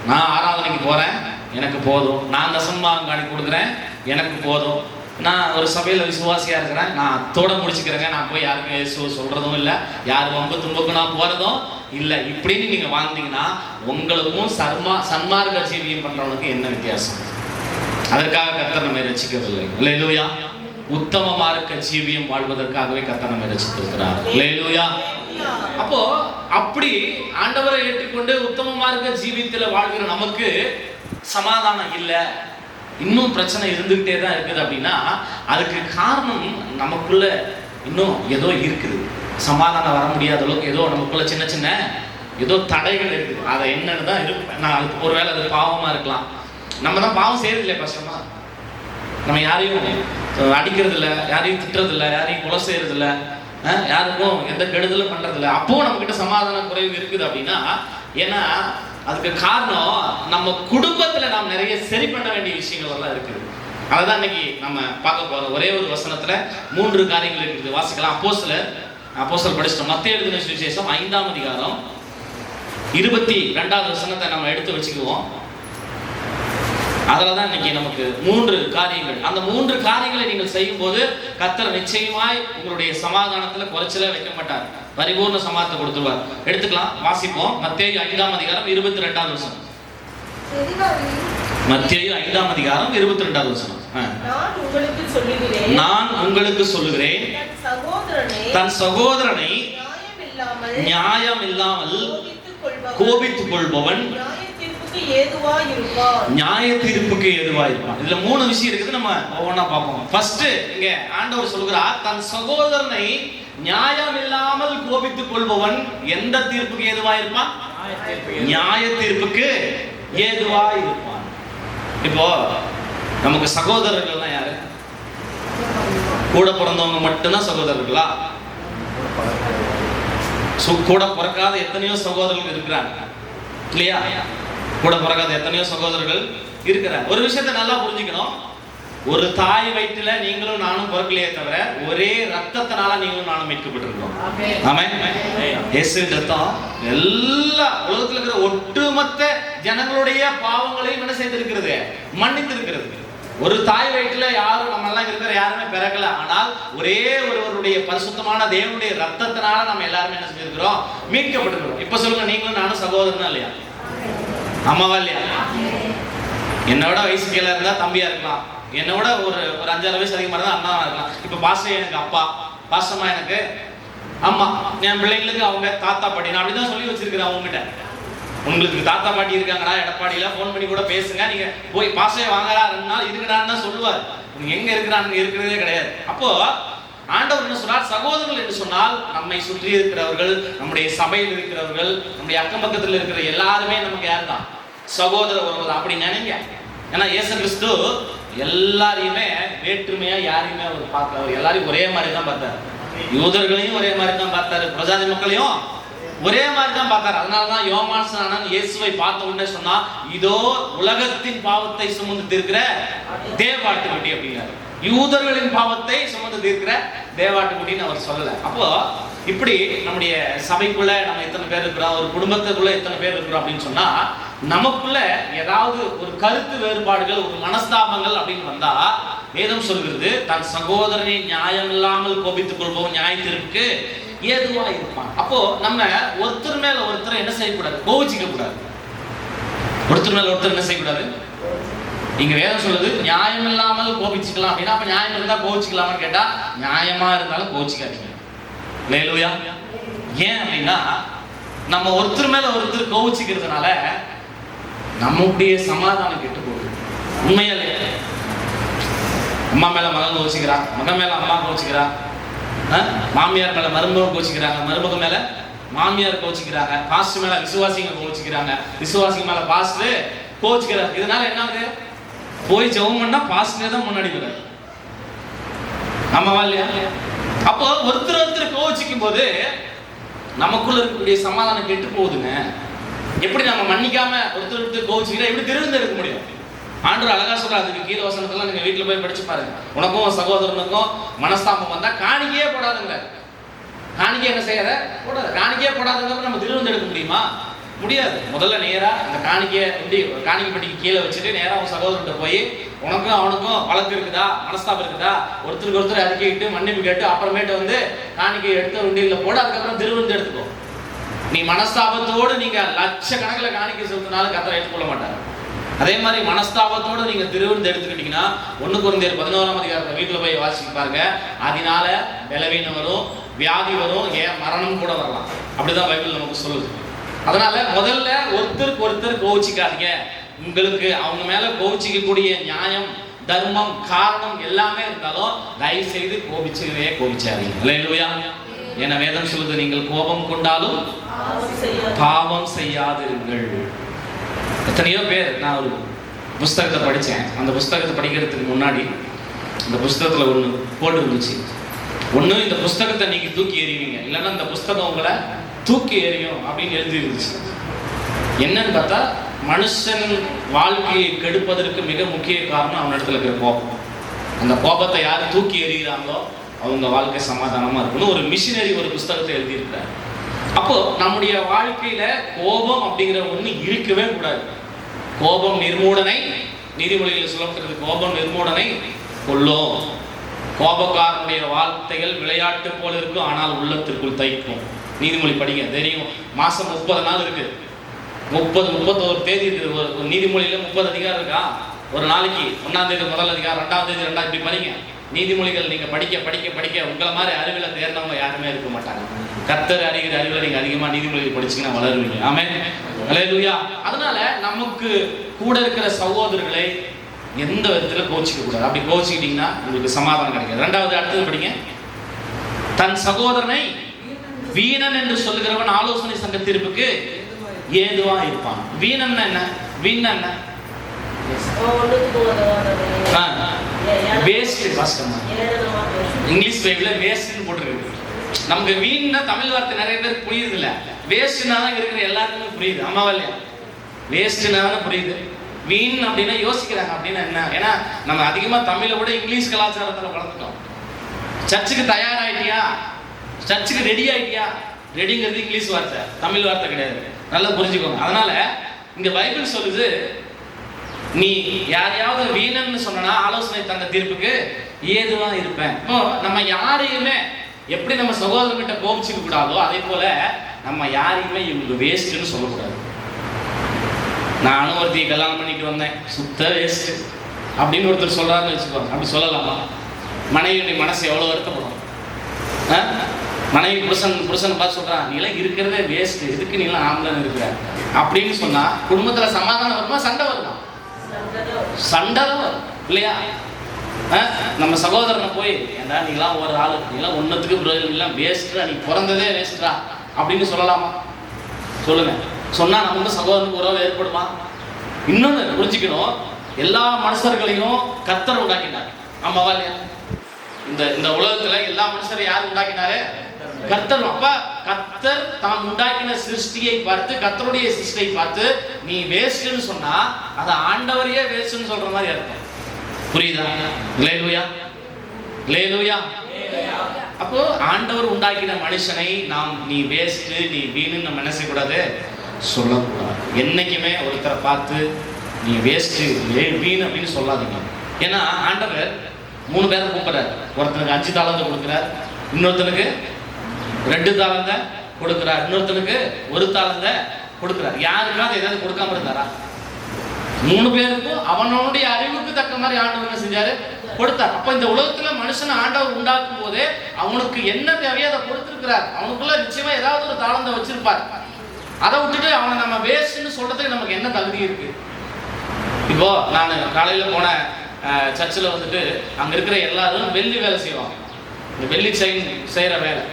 நான் ஆராதனைக்கு போறேன் எனக்கு போதும், நான் தசமபாகம் காணி கொடுக்குறேன் எனக்கு போதும், நான் ஒரு சபையில விசுவாசியா இருக்கிறேன் நான் அத்தோட முடிச்சுக்கிறேங்க, நான் போய் யாருக்கும் இயேசுவை சொல்றதும் இல்லை, யார் வம்பு தும்புக்கு நான் போறதும் இல்லை, இப்படின்னு நீங்க வாழ்ந்தீங்கன்னா உங்களுக்கும் சன்மார்க்க ஜீவியம் பண்றவனுக்கு என்ன வித்தியாசம்? அதற்காக கர்த்தர் நம்மை ரட்சிக்கவில்லை. அல்லேலூயா. உத்தம மார்க்க ஜீவியம் வாழ்வதற்காகவே கர்த்தர் நம்மை ரட்சித்திருக்கிறார். அல்லேலூயா. அப்போ அப்படி ஆண்டவரை ஏற்றுக்கொண்டு உத்தம மார்க்க ஜீவியத்துல வாழ்கிற நமக்கு சமாதானம் இல்லை, இன்னும் பிரச்சனை இருந்துகிட்டே தான் இருக்குது அப்படின்னா அதுக்கு காரணம் நமக்குள்ள இன்னும் ஏதோ இருக்குது. சமாதானம் வர முடியாத அளவுக்கு ஏதோ நமக்குள்ள சின்ன சின்ன ஏதோ தடைகள் இருக்குது. அதை என்னன்னு தான் இருக்கு. நான் ஒருவேளை அது பாவமா இருக்கலாம். நம்ம தான் பாவம் செய்யறது இல்லை, கஷ்டமா நம்ம யாரையும் அடிக்கிறது இல்லை, யாரையும் திட்டுறது இல்லை, யாரையும் கொலை செய்யறது இல்லை, யாருக்கும் எந்த கெடுதலும் பண்றது இல்லை. அப்போ நம்ம கிட்ட சமாதான குறைவு இருக்குது அப்படின்னா, ஏன்னா அதுக்கு காரணம் நம்ம குடும்பத்துல நாம் நிறைய சரி பண்ண வேண்டிய விஷயங்கள் எல்லாம் இருக்குது. அதான் இன்னைக்கு நம்ம பார்க்க போறோம். ஒரே ஒரு வசனத்துல 3 காரியங்கள் இருக்குது. வாசிக்கலாம். அப்போஸ்தலர் படிச்சிட்டோம். மத்தேயு எழுதின சுவிசேஷம் 5ஆம் அதிகாரம் 22வது வசனத்தை நம்ம எடுத்து வச்சுக்குவோம். அதுலதான் இன்னைக்கு நமக்கு 3 காரியங்கள். அந்த 3 காரியங்களை நீங்கள் செய்யும் போது கர்த்தர் நிச்சயமாய் உங்களுடைய சமாதானத்துல குறைச்சல வைக்க மாட்டார், பரிபூர்ண சமாதானத்தை கொடுத்துருவார். எடுத்துக்கலாம், வாசிப்போம். மத்தேயு 5ஆம் அதிகாரம் 22வது வசனம். மத்தேயு 5ஆம் அதிகாரம் 22வது வசனம். நான் உங்களுக்கு சொல்லுகிறேன், தன் சகோதரனை நியாயம் இல்லாமல் கோபித்துக் கொள்பவன் நியாய தீர்ப்புக்கு ஏதுவாயிருப்பான். இதுல 3 விஷயம் இருக்குது, நம்ம ஒவ்வொன்றா பார்ப்போம். ஃபர்ஸ்ட் இங்க ஆண்டவர் சொல்கிறார், தன் சகோதரனை நியாயம் இல்லாமல் கோபித்துக் கொள்பவன் எந்த தீர்ப்புக்கு ஏதுவாயிருப்பான்? நியாய தீர்ப்புக்கு ஏதுவாயிருப்பான். இப்போ நமக்கு சகோதரர்கள்லாம் யாரு? கூட பிறந்தவங்க மட்டும்தான் சகோதரர்களா? கூட பிறக்காத எத்தனையோ சகோதரர்கள் இருக்கிறாங்க இல்லையா? கூட பிறக்காத எத்தனையோ சகோதரர்கள் இருக்கிறார். ஒரு விஷயத்தை நல்லா புரிஞ்சுக்கணும். ஒரு தாய் வயிற்றுல நீங்களும் நானும் பிறக்கலையே தவிர ஒரே ரத்தத்தினால நீங்களும் நானும் மீட்கப்பட்டிருக்கிறோம். ஆமென். இயேசுவின் ரத்தம் எல்லா உலகத்துல இருக்கிற ஒட்டுமொத்த ஜனங்களுடைய பாவங்களையும் என்ன செய்திருக்கிறது? மன்னித்திருக்கிறது. ஒரு தாய் வயிற்றுல யாரும் நம்ம எல்லாம் இருக்கிற யாருமே பிறக்கல. ஆனால் ஒரே ஒருவருடைய பரிசுத்தமான தேவனுடைய ரத்தத்தினால நம்ம எல்லாருமே என்ன செஞ்சிருக்கிறோம்? மீட்கப்பட்டிருக்கிறோம். இப்ப சொல்லுங்க, நீங்களும் நானும் சகோதரனா இல்லையா? அம்மாவா இல்லையா? என்னோட வயசு கீழே இருந்தா தம்பியா இருக்கலாம், என்னோட ஒரு 5-6 வயசு அதிகமாக இருந்தா அண்ணாவா இருக்கலாம். இப்ப பாஸ்டர் எனக்கு அப்பா, பாஸ்டமா எனக்கு அம்மா, என் பிள்ளைங்களுக்கு அவங்க தாத்தா பாட்டி. நான் அப்படிதான் சொல்லி வச்சிருக்கிறேன் அவங்ககிட்ட. உங்களுக்கு தாத்தா பாட்டி இருக்காங்கடா எடப்பாடியில, போன் பண்ணி கூட பேசுங்க, நீங்க போய் பாசையை வாங்கறா 2 நாள் இருக்கிறான்னு தான் சொல்லுவார். நீங்க எங்க இருக்கிறான்னு இருக்கிறதே கிடையாது. அப்போ ஆண்டவர் என்ன சொல்றார்? சகோதரர்கள் என்று சொன்னால் நம்மை சுற்றி இருக்கிறவர்கள், நம்முடைய சபையில் இருக்கிறவர்கள், நம்முடைய அக்கம் பக்கத்தில் இருக்கிற எல்லாருமே நமக்கு யார் தான்? சகோதர உறவுகள். அப்படி நினைங்க. ஏன்னா இயேசு கிறிஸ்து எல்லாரையுமே வேற்றுமையா யாரையுமே அவர் பார்க்கல. அவர் எல்லாரையும் ஒரே மாதிரி தான் பார்த்தார். யூதர்களையும் ஒரே மாதிரி தான் பார்த்தாரு, பிரஜாதி மக்களையும் ஒரே மாதிரி தான் பார்த்தாரு. அதனாலதான் யோவான் ஸ்நானன் இயேசுவை பார்த்த உடனே சொன்னா, இதோ உலகத்தின் பாவத்தை சுமந்து தீர்க்கிற தேவாட்டுக்குட்டி அப்படிங்கிறாரு. யூதர்களின் பாவத்தை சுமந்து தீர்க்கிற தேவாட்டுக்குட்டின்னு அவர் சொல்லல. அப்போ இப்படி நம்முடைய சபைக்குள்ள நம்ம எத்தனை பேர் இருக்கிறோம், ஒரு குடும்பத்துக்குள்ள எத்தனை பேர் இருக்கிறோம் அப்படின்னு சொன்னா, நமக்குள்ள ஏதாவது ஒரு கருத்து வேறுபாடுகள், ஒரு மனஸ்தாபங்கள் அப்படின்னு வந்தா, வேதம் சொல்கிறது, தன் சகோதரனை நியாயம் இல்லாமல் கோபித்துக் கொள்வோம் நியாயத்திற்கு ஏதுவா இருப்பான். அப்போ நம்ம ஒருத்தர் மேல ஒருத்தர் என்ன செய்யக்கூடாது? கோவிச்சிக்க கூடாது. ஒருத்தர் மேல ஒருத்தர் என்ன செய்யக்கூடாது? இங்க வேதம் சொல்லுது நியாயம் இல்லாமல் கோபிச்சுக்கலாம் அப்படின்னா, அப்ப நியாயம் இருந்தா கோவிச்சுக்கலாமான்னு கேட்டா, நியாயமா இருந்தாலும் கோவிச்சுக்காதீங்க. அல்லேலூயா. ஏன் அப்படின்னா, நம்ம ஒருத்தர் மேல ஒருத்தர் கோவிச்சுக்கிறதுனால நம்முடைய சமாதானம் கெட்டு போகுது. உண்மையா இல்லையா? அம்மா மேல மகன் கோவிச்சுக்கிறா, மகன் மேல அம்மா கோவிச்சுக்கிறா, மாமியார் மேல மருமக கோவிச்சுக்கிறாங்க, மருமக மேல மாமியார் கோவிச்சுக்கிறாங்க, பாஸ்டர் மேல விசுவாசிங்க கோவிச்சுக்கிறாங்க, விசுவாசிங்க மேல பாஸ்டர் கோவிச்சுக்கிறாங்க. இதனால என்ன ஆகுது? போய் ஜெபம் பண்ணா பாஸ்டர் தான் முன்னாடி வராரு. ஆமாவா இல்லையா? அப்போ ஒருத்தர் ஒருத்தர் கோவிச்சுக்கும் போது நமக்குள்ள இருக்கக்கூடிய சமாதானம் கெட்டு போகுதுங்க. எப்படி நம்ம மன்னிக்காம ஒருத்தர் ஒருத்தர் கோவிச்சுக்கிட்டா எப்படி திருவிழந்து எடுக்க முடியும்? ஆண்டவர் அழகா சொல்றாரு. அதுக்கு கீழ வசனத்தெல்லாம் நீங்க வீட்டுல போய் படிச்சு பாருங்க. உனக்கும் சகோதரனுக்கும் மனஸ்தாபம் வந்தா காணிக்கையே போடாதுங்க. காணிக்கை என்ன செய்யாத? போடாது. காணிக்கையே போடாததுக்கு நம்ம திருவிழந்து எடுக்க முடியுமா? முடியாது. முதல்ல நேரா அந்த காணிக்கையை எப்படி காணிக்கை பெட்டிக்கு கீழே வச்சுட்டு நேரா உன் சகோதரன்ட்ட போய், உனக்கும் அவனுக்கும் வழக்கு இருக்குதா, மனஸ்தாபம் இருக்குதா, ஒருத்தருக்கு ஒருத்தர் அறிக்கையிட்டு மன்னிப்பு கேட்டு அப்புறமேட்டு வந்து காணிக்கையை எடுத்து வண்டியில போட, அதுக்கப்புறம் திருவிழந்து எடுத்துக்கோ. நீ மனஸ்தாபத்தோடு நீங்க லட்சக்கணக்கில் காணிக்கை செலுத்தினாலும் கர்த்தர் ஏற்றுக்கொள்ள மாட்டாரு. அதே மாதிரி மனஸ்தாபத்தோடு நீங்க திருவிழந்து எடுத்துக்கிட்டீங்கன்னா, 1 கொரிந்தியர் 11ஆம் அதிகாரத்தை வீட்டுல போய் வாசிச்சு பாருங்க. அதனால பலவீனம் வரும், வியாதி வரும், ஏன் மரணம் கூட வரலாம். அப்படிதான் பைபிள் நமக்கு சொல்லுது. அதனால முதல்ல ஒருத்தருக்கு ஒருத்தர் கோவிச்சுக்காதீங்க. உங்களுக்கு அவங்க மேல கோவிச்சிக்கக்கூடிய நியாயம், தர்மம், காரணம் எல்லாமே இருந்தாலும் தயவு செய்து கோபிச்சாதீங்க. அல்லேலூயா. என வேதம் சொல்லுது, நீங்கள் கோபம் கொண்டாலும் பாவம் செய்யாதிருங்கள். எத்தனையோ பேர், நான் ஒரு புஸ்தகத்தை படித்தேன். அந்த புஸ்தகத்தை படிக்கிறதுக்கு முன்னாடி இந்த புஸ்தகத்தில் ஒன்று போட்டு இருந்துச்சு. ஒன்று, இந்த புஸ்தகத்தை நீங்கள் தூக்கி எறிவீங்க, இல்லைன்னா இந்த புஸ்தகம் உங்களை தூக்கி எறியும் அப்படின்னு எழுதி இருந்துச்சு. என்னன்னு பார்த்தா, மனுஷன் வாழ்க்கையை கெடுப்பதற்கு மிக முக்கிய காரணம் அவன் இடத்துல இருக்கிற கோபம். அந்த கோபத்தை யார் தூக்கி எறிகிறாங்களோ அவங்க வாழ்க்கை சமாதானமாக இருக்கணும். ஒரு மிஷினரி ஒரு புஸ்தகத்தை எழுதியிருக்கிறார். அப்போ நம்முடைய வாழ்க்கையில கோபம் அப்படிங்கிற ஒண்ணு இருக்கவே கூடாது. கோபம் நிர்மூடனை, நீதிமொழியில் சொல்லப்படுறது, கோபம் நிர்மூடனை கொல்லும். கோபக்காரனுடைய வார்த்தைகள் விளையாட்டு போல இருக்கும், ஆனால் உள்ளத்திற்குள் தைக்கும். நீதிமொழி படிங்க, தெரியும். மாசம் 30 நாள் இருக்கு, 31 தேதி இருக்குது. ஒரு நீதிமொழியில 30 அதிகாரம் இருக்கா? ஒரு நாளைக்கு 1ஆம் தேதி முதல் அதிகாரம், 2ஆம் தேதி 2 இப்படி படிங்க. நீதிமொழிகள் நீங்க படிக்க படிக்க படிக்க உங்களை மாதிரி அறிவில தேர்ந்தவங்க யாருமே இருக்க மாட்டாங்க. கர்த்தர் அறிகிற அறிவில் நீங்க அதிகமா நீதிமொழிகள் படிச்சீங்கன்னா வளருவீங்க. ஆமென். அல்லேலூயா. அதனால நமக்கு கூட இருக்கிற சகோதரர்களை எந்த விதத்துல கோச்சிக்க கூடாது. அப்படி கோச்சிக்கிட்டீங்கன்னா உங்களுக்கு சமாதானம் கிடைக்காது. 2வது அடுத்தது படிங்க. தன் சகோதரனை வீணன் என்று சொல்லுகிறவன் ஆலோசனை சங்க தீர்ப்புக்கு ஏதுவா இருப்பான். வீணன் என்ன? வீண் என்ன? வேஸ்ட். கஷ்டமா இங்கிலீஷ் பைபிள்ல வேஸ்ட்னு போட்டுருக்கு. நமக்கு வீண்னா தமிழ் வார்த்தை நிறைய பேருக்கு புரியுது இல்ல. வேஸ்ட்னா தான் இருக்கிற எல்லாருக்குமே புரியுது. ஆமாவா இல்லையா? வேஸ்ட்னா தான் புரியுது. வீண் அப்படின்னா யோசிக்கிறாங்க அப்படின்னா என்ன? ஏன்னா நம்ம அதிகமா தமிழை விட இங்கிலீஷ் கலாச்சாரத்துல வளர்ந்துட்டோம். சர்ச்சுக்கு தயாராயிட்டியா, சர்ச்சுக்கு ரெடி ஆயிட்டியா. ரெடிங்கிறது இங்கிலீஷ் வார்த்தை, தமிழ் வார்த்தை கிடையாது. நல்லா புரிஞ்சுக்கோங்க. அதனால இங்க பைபிள் சொல்லுது, நீ யாரையாவது வீணன்னு சொன்னா ஆலோசனை தந்த தீர்ப்புக்கு ஏதுவா இருப்பேன். இப்போ நம்ம யாரையுமே எப்படி நம்ம சகோதரர்கிட்ட கோபிச்சுக்க கூடாதோ அதே போல நம்ம யாரையுமே இவங்க வேஸ்ட்னு சொல்லக்கூடாது. நானும் ஒருத்தையை கல்யாணம் பண்ணிட்டு வந்தேன், சுத்த வேஸ்ட் அப்படின்னு ஒருத்தர் சொல்றாருன்னு வச்சுக்கோங்க. அப்படி சொல்லலாமா? மனைவியுடைய மனசு எவ்வளவு வருத்தப்படும். மனைவி புருஷன் பார்த்து சொல்றான், நீ எல்லாம் இருக்கிறதே வேஸ்ட், எதுக்கு நீ எல்லாம் ஆம்பளன்னு இருக்கிற அப்படின்னு சொன்னா குடும்பத்துல சமாதானம் வருமா, சண்டை வருமா? சண்டை தான் வரும் இல்லையா? நம்ம சகோதரனை போய் ஏண்டா நீங்களாம் ஒரு ஆளு, நீங்களாம் ஒன்னத்துக்கு பிரயோஜனம் இல்லை, வேஸ்டா, நீ பிறந்ததே வேஸ்டா அப்படின்னு சொல்லலாமா? சொல்லுங்க. சொன்னா நமக்கு சகோதரனுக்கு உறவு ஏற்படுமா? இன்னொன்னு புரிஞ்சுக்கணும், எல்லா மனுஷர்களையும் கர்த்தர் உண்டாக்கினார். ஆமாவா இல்லையா? இந்த உலகத்துல எல்லா மனுஷரையும் யார் உண்டாக்கினாரு? கர்த்தர். அப்ப கர்த்தர் தாம் உண்டாக்கின சிருஷ்டியை பார்த்து, கர்த்தருடைய சிருஷ்டியை பார்த்து நீ வேஸ்ட்னு சொன்னா அதை ஆண்டவரையே வேஸ்ட்னு சொல்ற மாதிரி அர்த்தம். புரியுதா? அல்லேலூயா, அல்லேலூயா. அப்போ ஆண்டவர் உண்டாக்கின மனுஷனை நாம் நீ வேஸ்ட், நீ வீணுன்னு நம்ம என்ன செய்யக்கூடாது, சொல்லக்கூடாது. என்னைக்குமே ஒருத்தரை பார்த்து நீ வேஸ்ட், வீண் அப்படின்னு சொல்லாதீங்க. ஏன்னா ஆண்டவர் 3 பேரை கூப்பிடுறார். ஒருத்தனுக்கு 5 தாளந்தை கொடுக்கிறார், இன்னொருத்தனுக்கு 2 தாளந்தை கொடுக்கிறார், இன்னொருத்தனுக்கு 1 தாளந்தை கொடுக்கிறார். யாருக்காவது ஏதாவது கொடுக்காம இருந்தாரா? 3 பேருக்கும் அவனுடைய அறிவுக்கு தக்க மாதிரி ஆண்டவர் என்ன செஞ்சாரு, கொடுத்தார். அப்ப இந்த உலகத்துல மனுஷனை ஆண்டவர் உண்டாக்கும் போதே அவனுக்கு என்ன தேவையோ அதை கொடுத்திருக்கிறார். அவனுக்குள்ள நிச்சயமா ஏதாவது ஒரு தாளந்தை வச்சிருப்பார். அதை விட்டுட்டு அவனை நம்ம வேஸ்ட்னு சொல்றதுக்கு நமக்கு என்ன தகுதி இருக்கு? இப்போ நான் காலையில போன சர்ச்சில் வந்துட்டு அங்க இருக்கிற எல்லாரும் வெள்ளி வேலை செய்வாங்க. இந்த வெள்ளி செய்யற வேலை,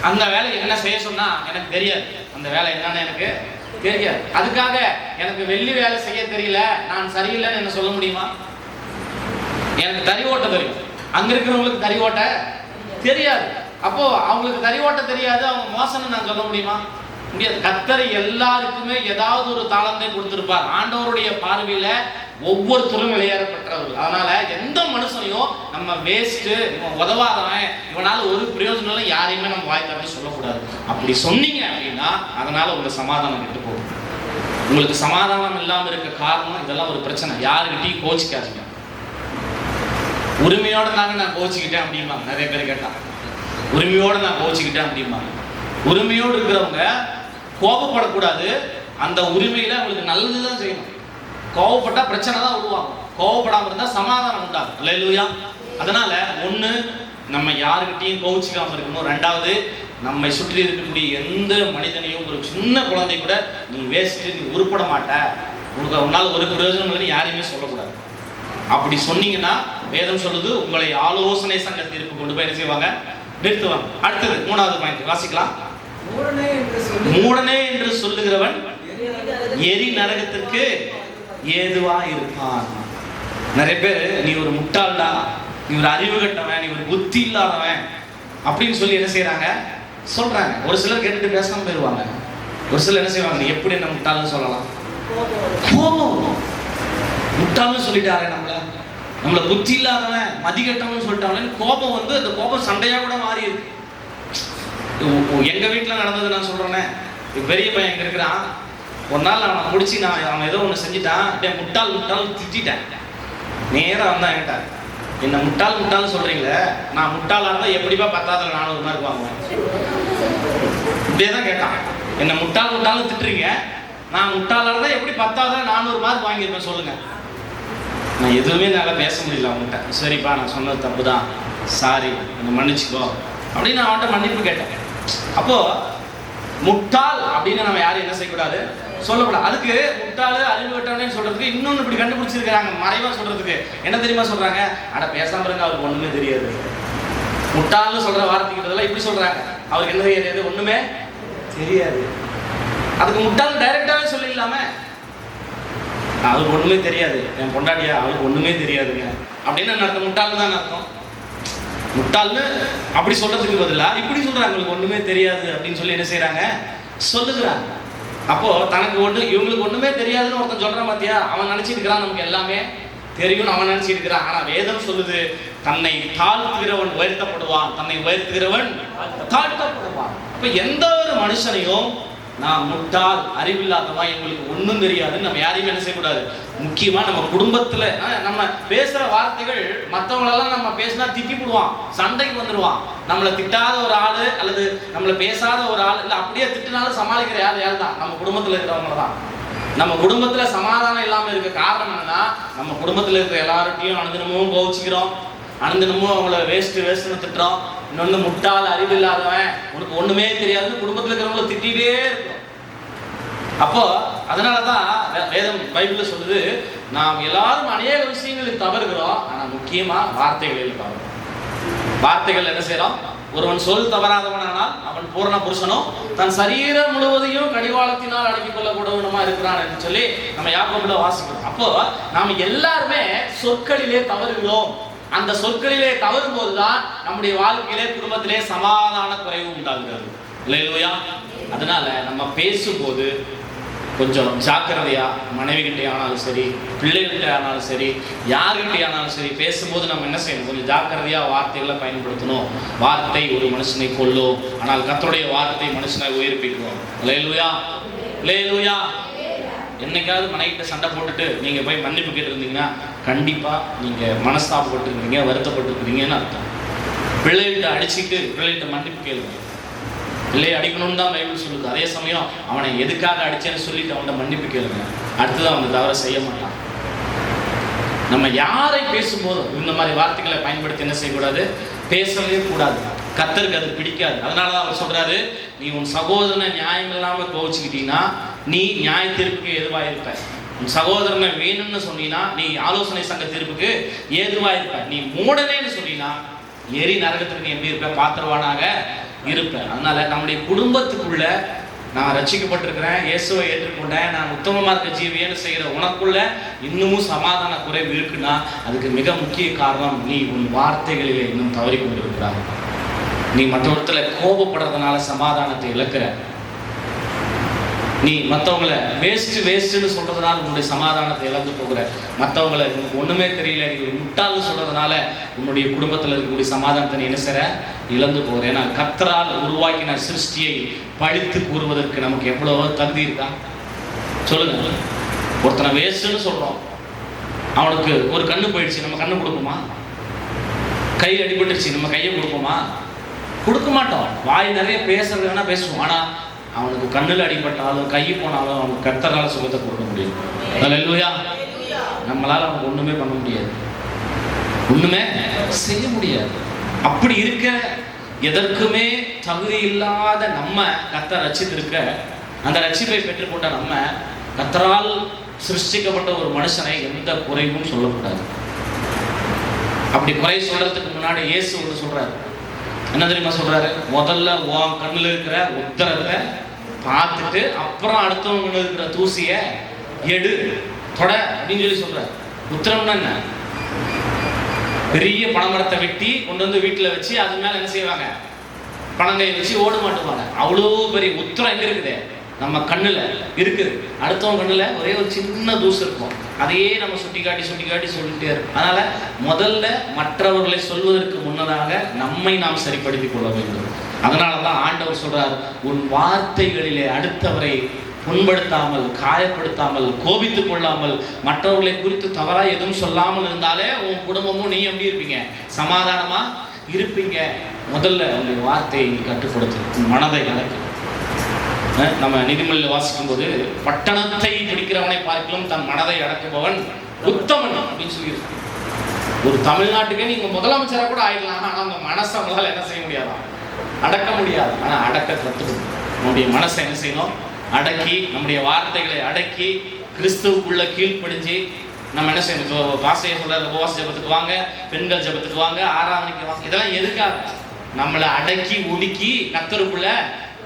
அந்த வேலை என்ன செய்ய சொன்னா எனக்கு தெரியாது. அந்த வேலை என்னன்னு எனக்கு தெரியாது. அதுக்காக எனக்கு வெள்ளி வேலை செய்ய தெரியல, நான் சரியில்லைன்னு என்ன சொல்ல முடியுமா? எனக்கு தறி ஓட்ட தெரியும், அங்க இருக்கிறவங்களுக்கு தறி ஓட்ட தெரியாது. அப்போ அவங்களுக்கு தறி ஓட்ட தெரியாது, அவங்க மோசம்னு நான் சொல்ல முடியுமா? முடியாது. கர்த்தர் எல்லாருக்குமே ஏதாவது ஒரு தாளந்தை கொடுத்திருப்பார். ஆண்டவருடைய பார்வையில ஒவ்வொருத்தரும் வெளியேறப்பட்டவர்கள். அதனால எந்த மனுஷனையும் நம்ம வேஸ்ட், இவன் உதவாதவன், இவனால ஒரு பிரயோஜனம் இல்லை, யாரையுமே நம்ம வாய் திறந்து சொல்லக்கூடாது. அப்படி சொன்னீங்க அப்படின்னா அதனால உங்க சமாதானம் கெட்டு போகும். உங்களுக்கு சமாதானம் இல்லாம இருக்க காரணம் இதெல்லாம் ஒரு பிரச்சனை. யாருக்கிட்டையும் கோச்சிக்காதீங்க. உரிமையோட தாங்க நான் கோச்சிக்கிட்டேன் அப்படிம்பாங்க நிறைய பேர் கேட்டா. உரிமையோட நான் கோச்சிக்கிட்டேன் அப்படிம்பாங்க. உரிமையோடு இருக்கிறவங்க கோபப்படக்கூடாது. அந்த உரிமையில அவங்களுக்கு நல்லதுதான் செய்யணும். கோவப்பட்டா பிரச்சனை தான் உருவாகும். கோவப்படாம இருந்தா சமாதானம் உண்டாகும். அல்லேலூயா. அதனால ஒண்ணு, நம்ம யாருக்கிட்டையும் கோவிச்சுக்காம இருக்கணும். 2வது, நம்மை சுற்றி இருக்கக்கூடிய எந்த மனிதனையும், ஒரு சின்ன குழந்தை கூட நீ வேஸ்ட், நீ உருப்பட மாட்ட, உன்னால ஒரு பிரயோஜனம் இல்லைன்னு யாரையுமே சொல்லக்கூடாது. அப்படி சொன்னீங்கன்னா வேதம் சொல்லுது உங்களை ஆலோசனை சங்க தீர்ப்பு கொண்டு போய் என்ன செய்வாங்க, நிறுத்துவாங்க. அடுத்தது 3வது பாயிண்ட் வாசிக்கலாம். மூடனே என்று சொல்லுகிறவன் எரி நரகத்திற்கு ஏதுவா இருப்பான். நிறைய பேர் நீ ஒரு முட்டாள்டா, நீ ஒரு அறிவு கட்டவன், நீ ஒரு புத்தி இல்லாதவன் அப்படின்னு சொல்லி என்ன செய்யறாங்க, சொல்றாங்க. ஒரு சிலர் கேட்டுட்டு பேசாம போயிருவாங்க. ஒரு சிலர் என்ன செய்வாங்க, நீ எப்படி என்ன முட்டாள்னு சொல்லலாம்? கோபம். முட்டாள்னு சொல்லிட்டாரு, நம்மள புத்தி இல்லாதவன், மதிக்கட்டவன் சொல்லிட்டாங்க. கோபம் வந்து அந்த கோபம் சண்டையா கூட மாறி இருக்கு. எங்க வீட்டுல நடந்தது நான் சொல்றேனே. பெரிய பையன் எங்க இருக்கிறான். ஒரு நாள் அவனை முடிச்சு அவன் ஏதோ ஒண்ணு செஞ்சுட்டான். அப்படியே முட்டாள் திட்டிட்டேன். நேரம் வந்தான் என்கிட்ட, என்ன முட்டாள் சொல்றீங்களே, நான் முட்டாளா இருந்தா எப்படிப்பா 10,000 400 மார்க் வாங்குவேன்? இப்படியேதான் கேட்டான். என்ன முட்டாள் திட்டுறீங்க, நான் முட்டாளா இருந்தா எப்படி 10,000 400 மார்க் வாங்கியிருப்பேன் சொல்லுங்க. நான் எதுவுமே என்னால் பேச முடியல அவங்ககிட்ட. சரிப்பா நான் சொன்னது தப்பு தான், சாரி, என்னை மன்னிச்சுக்கோ அப்படின்னு நான் அவன்கிட்ட மன்னிப்பு கேட்டேன். அப்போ முட்டாள் அப்படின்னு நம்ம யாரும் என்ன செய்யக்கூடாது, சொல்லக்கூடாது. அதுக்கு முட்டாள் அறிவு கட்டவனேன்னு சொல்றதுக்கு இன்னொன்று இப்படி கண்டுபிடிச்சிருக்கிறாங்க, மறைவா சொல்றதுக்கு. என்ன தெரியுமா சொல்றாங்க, அட பேசாம இருங்க, அவருக்கு ஒண்ணுமே தெரியாது. முட்டாள்னு சொல்ற வார்த்தைக்கு இப்படி சொல்றாங்க, அவருக்கு என்ன தெரியாது, ஒண்ணுமே தெரியாது. அதுக்கு முட்டாள் டைரக்டாவே சொல்லிடலாமே, அவருக்கு ஒண்ணுமே தெரியாது, என் பொண்டாட்டியா அவருக்கு ஒண்ணுமே தெரியாதுங்க அப்படின்னு அர்த்தம். முட்டாள் தான் அர்த்தம். முட்டாள்னு அப்படி சொல்றதுக்கு பதிலா இப்படி சொல்றாங்க, அவங்களுக்கு ஒண்ணுமே தெரியாது அப்படின்னு சொல்லி என்ன செய்யறாங்க, சொல்லுகிறாங்க. அப்போ தனக்கு இவங்களுக்கு ஒண்ணுமே தெரியாதுன்னு ஒருத்தன் சொல்றான் பாத்தியா, அவன் நினைச்சிட்டு இருக்கிறான் நமக்கு எல்லாமே தெரியும், அவன் நினைச்சிட்டு இருக்கிறான். ஆனா வேதம் சொல்லுது, தன்னை தாழ்த்துகிறவன் உயர்த்தப்படுவான், தன்னை உயர்த்துகிறவன் தாழ்த்தப்படுவான். அப்ப எந்த ஒரு மனுஷனையும் நான் முட்டாள், அறிவில்லாதவன், எங்களுக்கு ஒன்றும் தெரியாதுன்னு நம்ம யாரையுமே என்ன செய்யக்கூடாது. முக்கியமாக நம்ம குடும்பத்தில் நம்ம பேசுகிற வார்த்தைகள் மற்றவங்களெல்லாம் நம்ம பேசினா திட்டி போடுவான், சண்டைக்கு வந்துடுவான். நம்மளை திட்டாத ஒரு ஆள் அல்லது நம்மளை பேசாத ஒரு ஆள் இல்லை, அப்படியே திட்டினாலும் சமாளிக்கிற யார் தான் நம்ம குடும்பத்தில் இருக்கிறவங்க தான். நம்ம குடும்பத்தில் சமாதானம் இல்லாமல் இருக்க காரணம் என்னன்னா, நம்ம குடும்பத்தில் இருக்கிற எல்லார்ட்டையும் அனுதினமும் கோவிச்சுக்கிறோம், அனுதினமும் அவங்கள வேஸ்ட்டுன்னு திட்டுறோம். இன்னொன்று முட்டாள், அறிவில்லாதவன், உனக்கு ஒண்ணுமே தெரியாது குடும்பத்தில் இருக்கிறவங்கள திட்டிகிட்டே இருக்கிறோம். அப்போ அதனாலதான் வேதம் பைபிள்ல சொல்லுது, நாம் எல்லாரும் அநேக விஷயங்களில் தவறுகிறோம், ஆனா முக்கியமா வார்த்தைகளில் தவறுகிறோம். வார்த்தைகள் என்ன செய்யறோம்? ஒருவன் சொல் தவறாதவனானால் அவன் பூரண புருஷனும் தன் சரீரம் முழுவதையும் கடிவாளத்தினால் அடக்கிக் கொள்ளக்கூடவனுமா இருக்கிறான் என்று சொல்லி நம்ம யாக்கோபுல வாசிக்கிறோம். அப்போ நாம எல்லாருமே சொற்களிலே தவறுகிறோம். அந்த சொற்களிலே தவறும் போதுதான் நம்முடைய வாழ்க்கையிலே குடும்பத்திலே சமாதான குறைவு உண்டாகிறது. இல்லையா? அதனால நம்ம பேசும்போது கொஞ்சம் ஜாக்கிரதையா, மனைவி கிட்டே ஆனாலும் சரி, பிள்ளைகிட்ட ஆனாலும் சரி, யார்கிட்ட ஆனாலும் சரி, பேசும்போது நம்ம என்ன செய்யணும்? கொஞ்சம் ஜாக்கிரதையா வார்த்தைகளை பயன்படுத்தணும். வார்த்தை ஒரு மனுஷனை கொல்லும், ஆனால் கர்த்தருடைய வார்த்தை மனுஷனை உயிர்ப்பிக்கும். இல்லையா? இல்லையா? என்னைக்காவது மனைவிட்ட சண்டை போட்டுட்டு நீங்க போய் மன்னிப்பு கேட்டிருந்தீங்கன்னா கண்டிப்பா நீங்க மனஸ்தாபப்பட்டிருக்கீங்க, வருத்தப்பட்டிருக்கீங்கன்னு அர்த்தம். பிள்ளைகிட்ட அடிச்சுட்டு பிள்ளைகிட்ட மன்னிப்பு கேளுங்க. பிள்ளையை அடிக்கணும்னு தான் பைபிள் சொல்லுது. அதே சமயம் அவனை எதுக்காக அடிச்சேன்னு சொல்லிட்டு அவன்கிட்ட மன்னிப்பு கேளுங்க. அடுத்ததான் அவன் தவற செய்ய மாட்டான். நம்ம யாரை பேசும்போதும் இந்த மாதிரி வார்த்தைகளை பயன்படுத்தி என்ன செய்யக்கூடாது? பேசவே கூடாது. கர்த்தருக்கு அது பிடிக்காது. அதனாலதான் அவர் சொல்றாரு, நீ உன் சகோதரனை நியாயம் இல்லாம கோவிச்சுக்கிட்டீங்கன்னா நீ நியாய தீர்ப்புக்கு எதுவாயிருப்ப. உன் சகோதரனை வேணும்னு சொன்னீங்கன்னா நீ ஆலோசனை சங்க தீர்ப்புக்கு ஏதுவாயிருப்ப. நீ மூடனேன்னு சொன்னீங்கன்னா எரி நரகத்துக்கு நீ எப்படி இருப்ப? பாத்திரவானாக இருப்ப. அதனால நம்முடைய குடும்பத்துக்குள்ள நான் ரட்சிக்கப்பட்டிருக்கிறேன், இயேசுவை ஏற்றுக்கொண்டேன், நான் உத்தமமா இருக்க ஜீவியன்னு செய்கிற உனக்குள்ள இன்னமும் சமாதான குறைவு இருக்குன்னா அதுக்கு மிக முக்கிய காரணம் நீ உன் வார்த்தைகளிலே இன்னும் தவறி கொண்டிருக்கிறாய். நீ மற்றொருத்தல கோபப்படுறதுனால சமாதானத்தை இழக்கிற. நீ மற்றவங்களை வேஸ்ட்னு சொல்றதுனால உன்னுடைய சமாதானத்தை இழந்து போகிற. மற்றவங்களை ஒண்ணுமே தெரியல நீ முட்டாள்னு சொல்றதுனால உன்னுடைய குடும்பத்தில் இருக்கக்கூடிய சமாதானத்தை நீ என்ன செய்ற? இழந்து போகிற. ஏன்னா கர்த்தரால் உருவாக்கின சிருஷ்டியை பழித்து கூறுவதற்கு நமக்கு எவ்வளவோ தகுதி இருக்கா? சொல்லுங்க. ஒருத்தனை வேஸ்ட்னு சொல்றோம், அவனுக்கு ஒரு கண்ணு போயிடுச்சு, நம்ம கண்ணு கொடுக்குமா? கை அடிபட்டுருச்சு, நம்ம கையை கொடுப்போமா? கொடுக்க மாட்டோம். வாய் நிறைய பேசுறது வேணா பேசுவோம், ஆனா அவனுக்கு கண்ணில் அடிபட்டாலும் கை போனாலும் அவனுக்கு கர்த்தரால சுகத்தை கொடுக்க முடியும். அல்லேலூயா. நம்மளால அவனுக்கு ஒண்ணுமே பண்ண முடியாது, ஒண்ணுமே செய்ய முடியாது. அப்படி இருக்க எதற்குமே தகுதி இல்லாத நம்ம கர்த்தர் ரட்சித்திருக்க, அந்த ரட்சிப்பை பெற்றுக்கொண்ட நம்ம கர்த்தரால் சிருஷ்டிக்கப்பட்ட ஒரு மனுஷனை எந்த குறைவும் சொல்லக்கூடாது. அப்படி குறை சொல்றதுக்கு முன்னாடி இயேசு ஒன்று சொல்றாரு. என்ன தெரியுமா சொல்றாரு? முதல்ல உன் கண்ணுல இருக்கிற உத்தரத்தை பார்த்துட்டு அப்புறம் அடுத்தவங்க இருக்கிற தூசிய எடு தொட அப்படின்னு சொல்லி சொல்றாரு. உத்தரம்னா என்ன? பெரிய பனைமரத்தை வெட்டி கொண்டு வந்து வீட்டுல வச்சு அது மேல என்ன செய்வாங்க? பனங்கையை வச்சு ஓடு மாட்டுவாங்க. அவ்வளோ பெரிய உத்தரம் எங்க இருக்குது? நம்ம கண்ணுல இருக்குது. அடுத்தவங்க கண்ணுல ஒரே ஒரு சின்ன தூசு இருக்கும், அதையே நம்ம சுட்டி காட்டி சொல்லிட்டே இருக்கும். அதனால முதல்ல மற்றவர்களை சொல்வதற்கு முன்னதாக நம்மை நாம் சரிப்படுத்திக் கொள்ள வேண்டும். அதனாலதான் ஆண்டவர் சொல்றார், உன் வார்த்தைகளிலே அடுத்தவரை புண்படுத்தாமல், காயப்படுத்தாமல், கோபித்துக் கொள்ளாமல், மற்றவர்களை குறித்து தவறா எதுவும் சொல்லாமல் இருந்தாலே உன் குடும்பமும் நீ எப்படி இருப்பீங்க? சமாதானமா இருப்பீங்க. முதல்ல உங்களுடைய வார்த்தையை நீ கட்டுப்படுத்து, மனதை அடக்கு. நம்ம நீதிமொழியில் வாசிக்கும் போது, பட்டணத்தை பிடிக்கிறவனை பார்க்கலாம் தன் மனதை அடக்குபவன் உத்தமன் அப்படின்னு சொல்லி இருக்கு. ஒரு தமிழ்நாட்டுக்கே நீங்க முதலமைச்சராக கூட ஆயிடலாம், ஆனா உங்க மனசை உங்களால் என்ன செய்ய முடியாதா? அடக்க முடியாது. ஆனா அடக்க கற்றுக்கணும். நம்முடைய மனசை என்ன செய்யணும்? அடக்கி, நம்முடைய வார்த்தைகளை அடக்கி, கிறிஸ்துவுக்குள்ள கீழ்ப்படிஞ்சு நம்ம என்ன செய்யணும்? பாசையை சொல்றாரு, உபவாச ஜபத்துக்கு வாங்க, பெண்கள் ஜபத்துக்கு வாங்க, ஆராதனைக்கு வாங்க. இதெல்லாம் எதுக்காக? நம்மளை அடக்கி ஒடுக்கி கர்த்தருக்குள்ள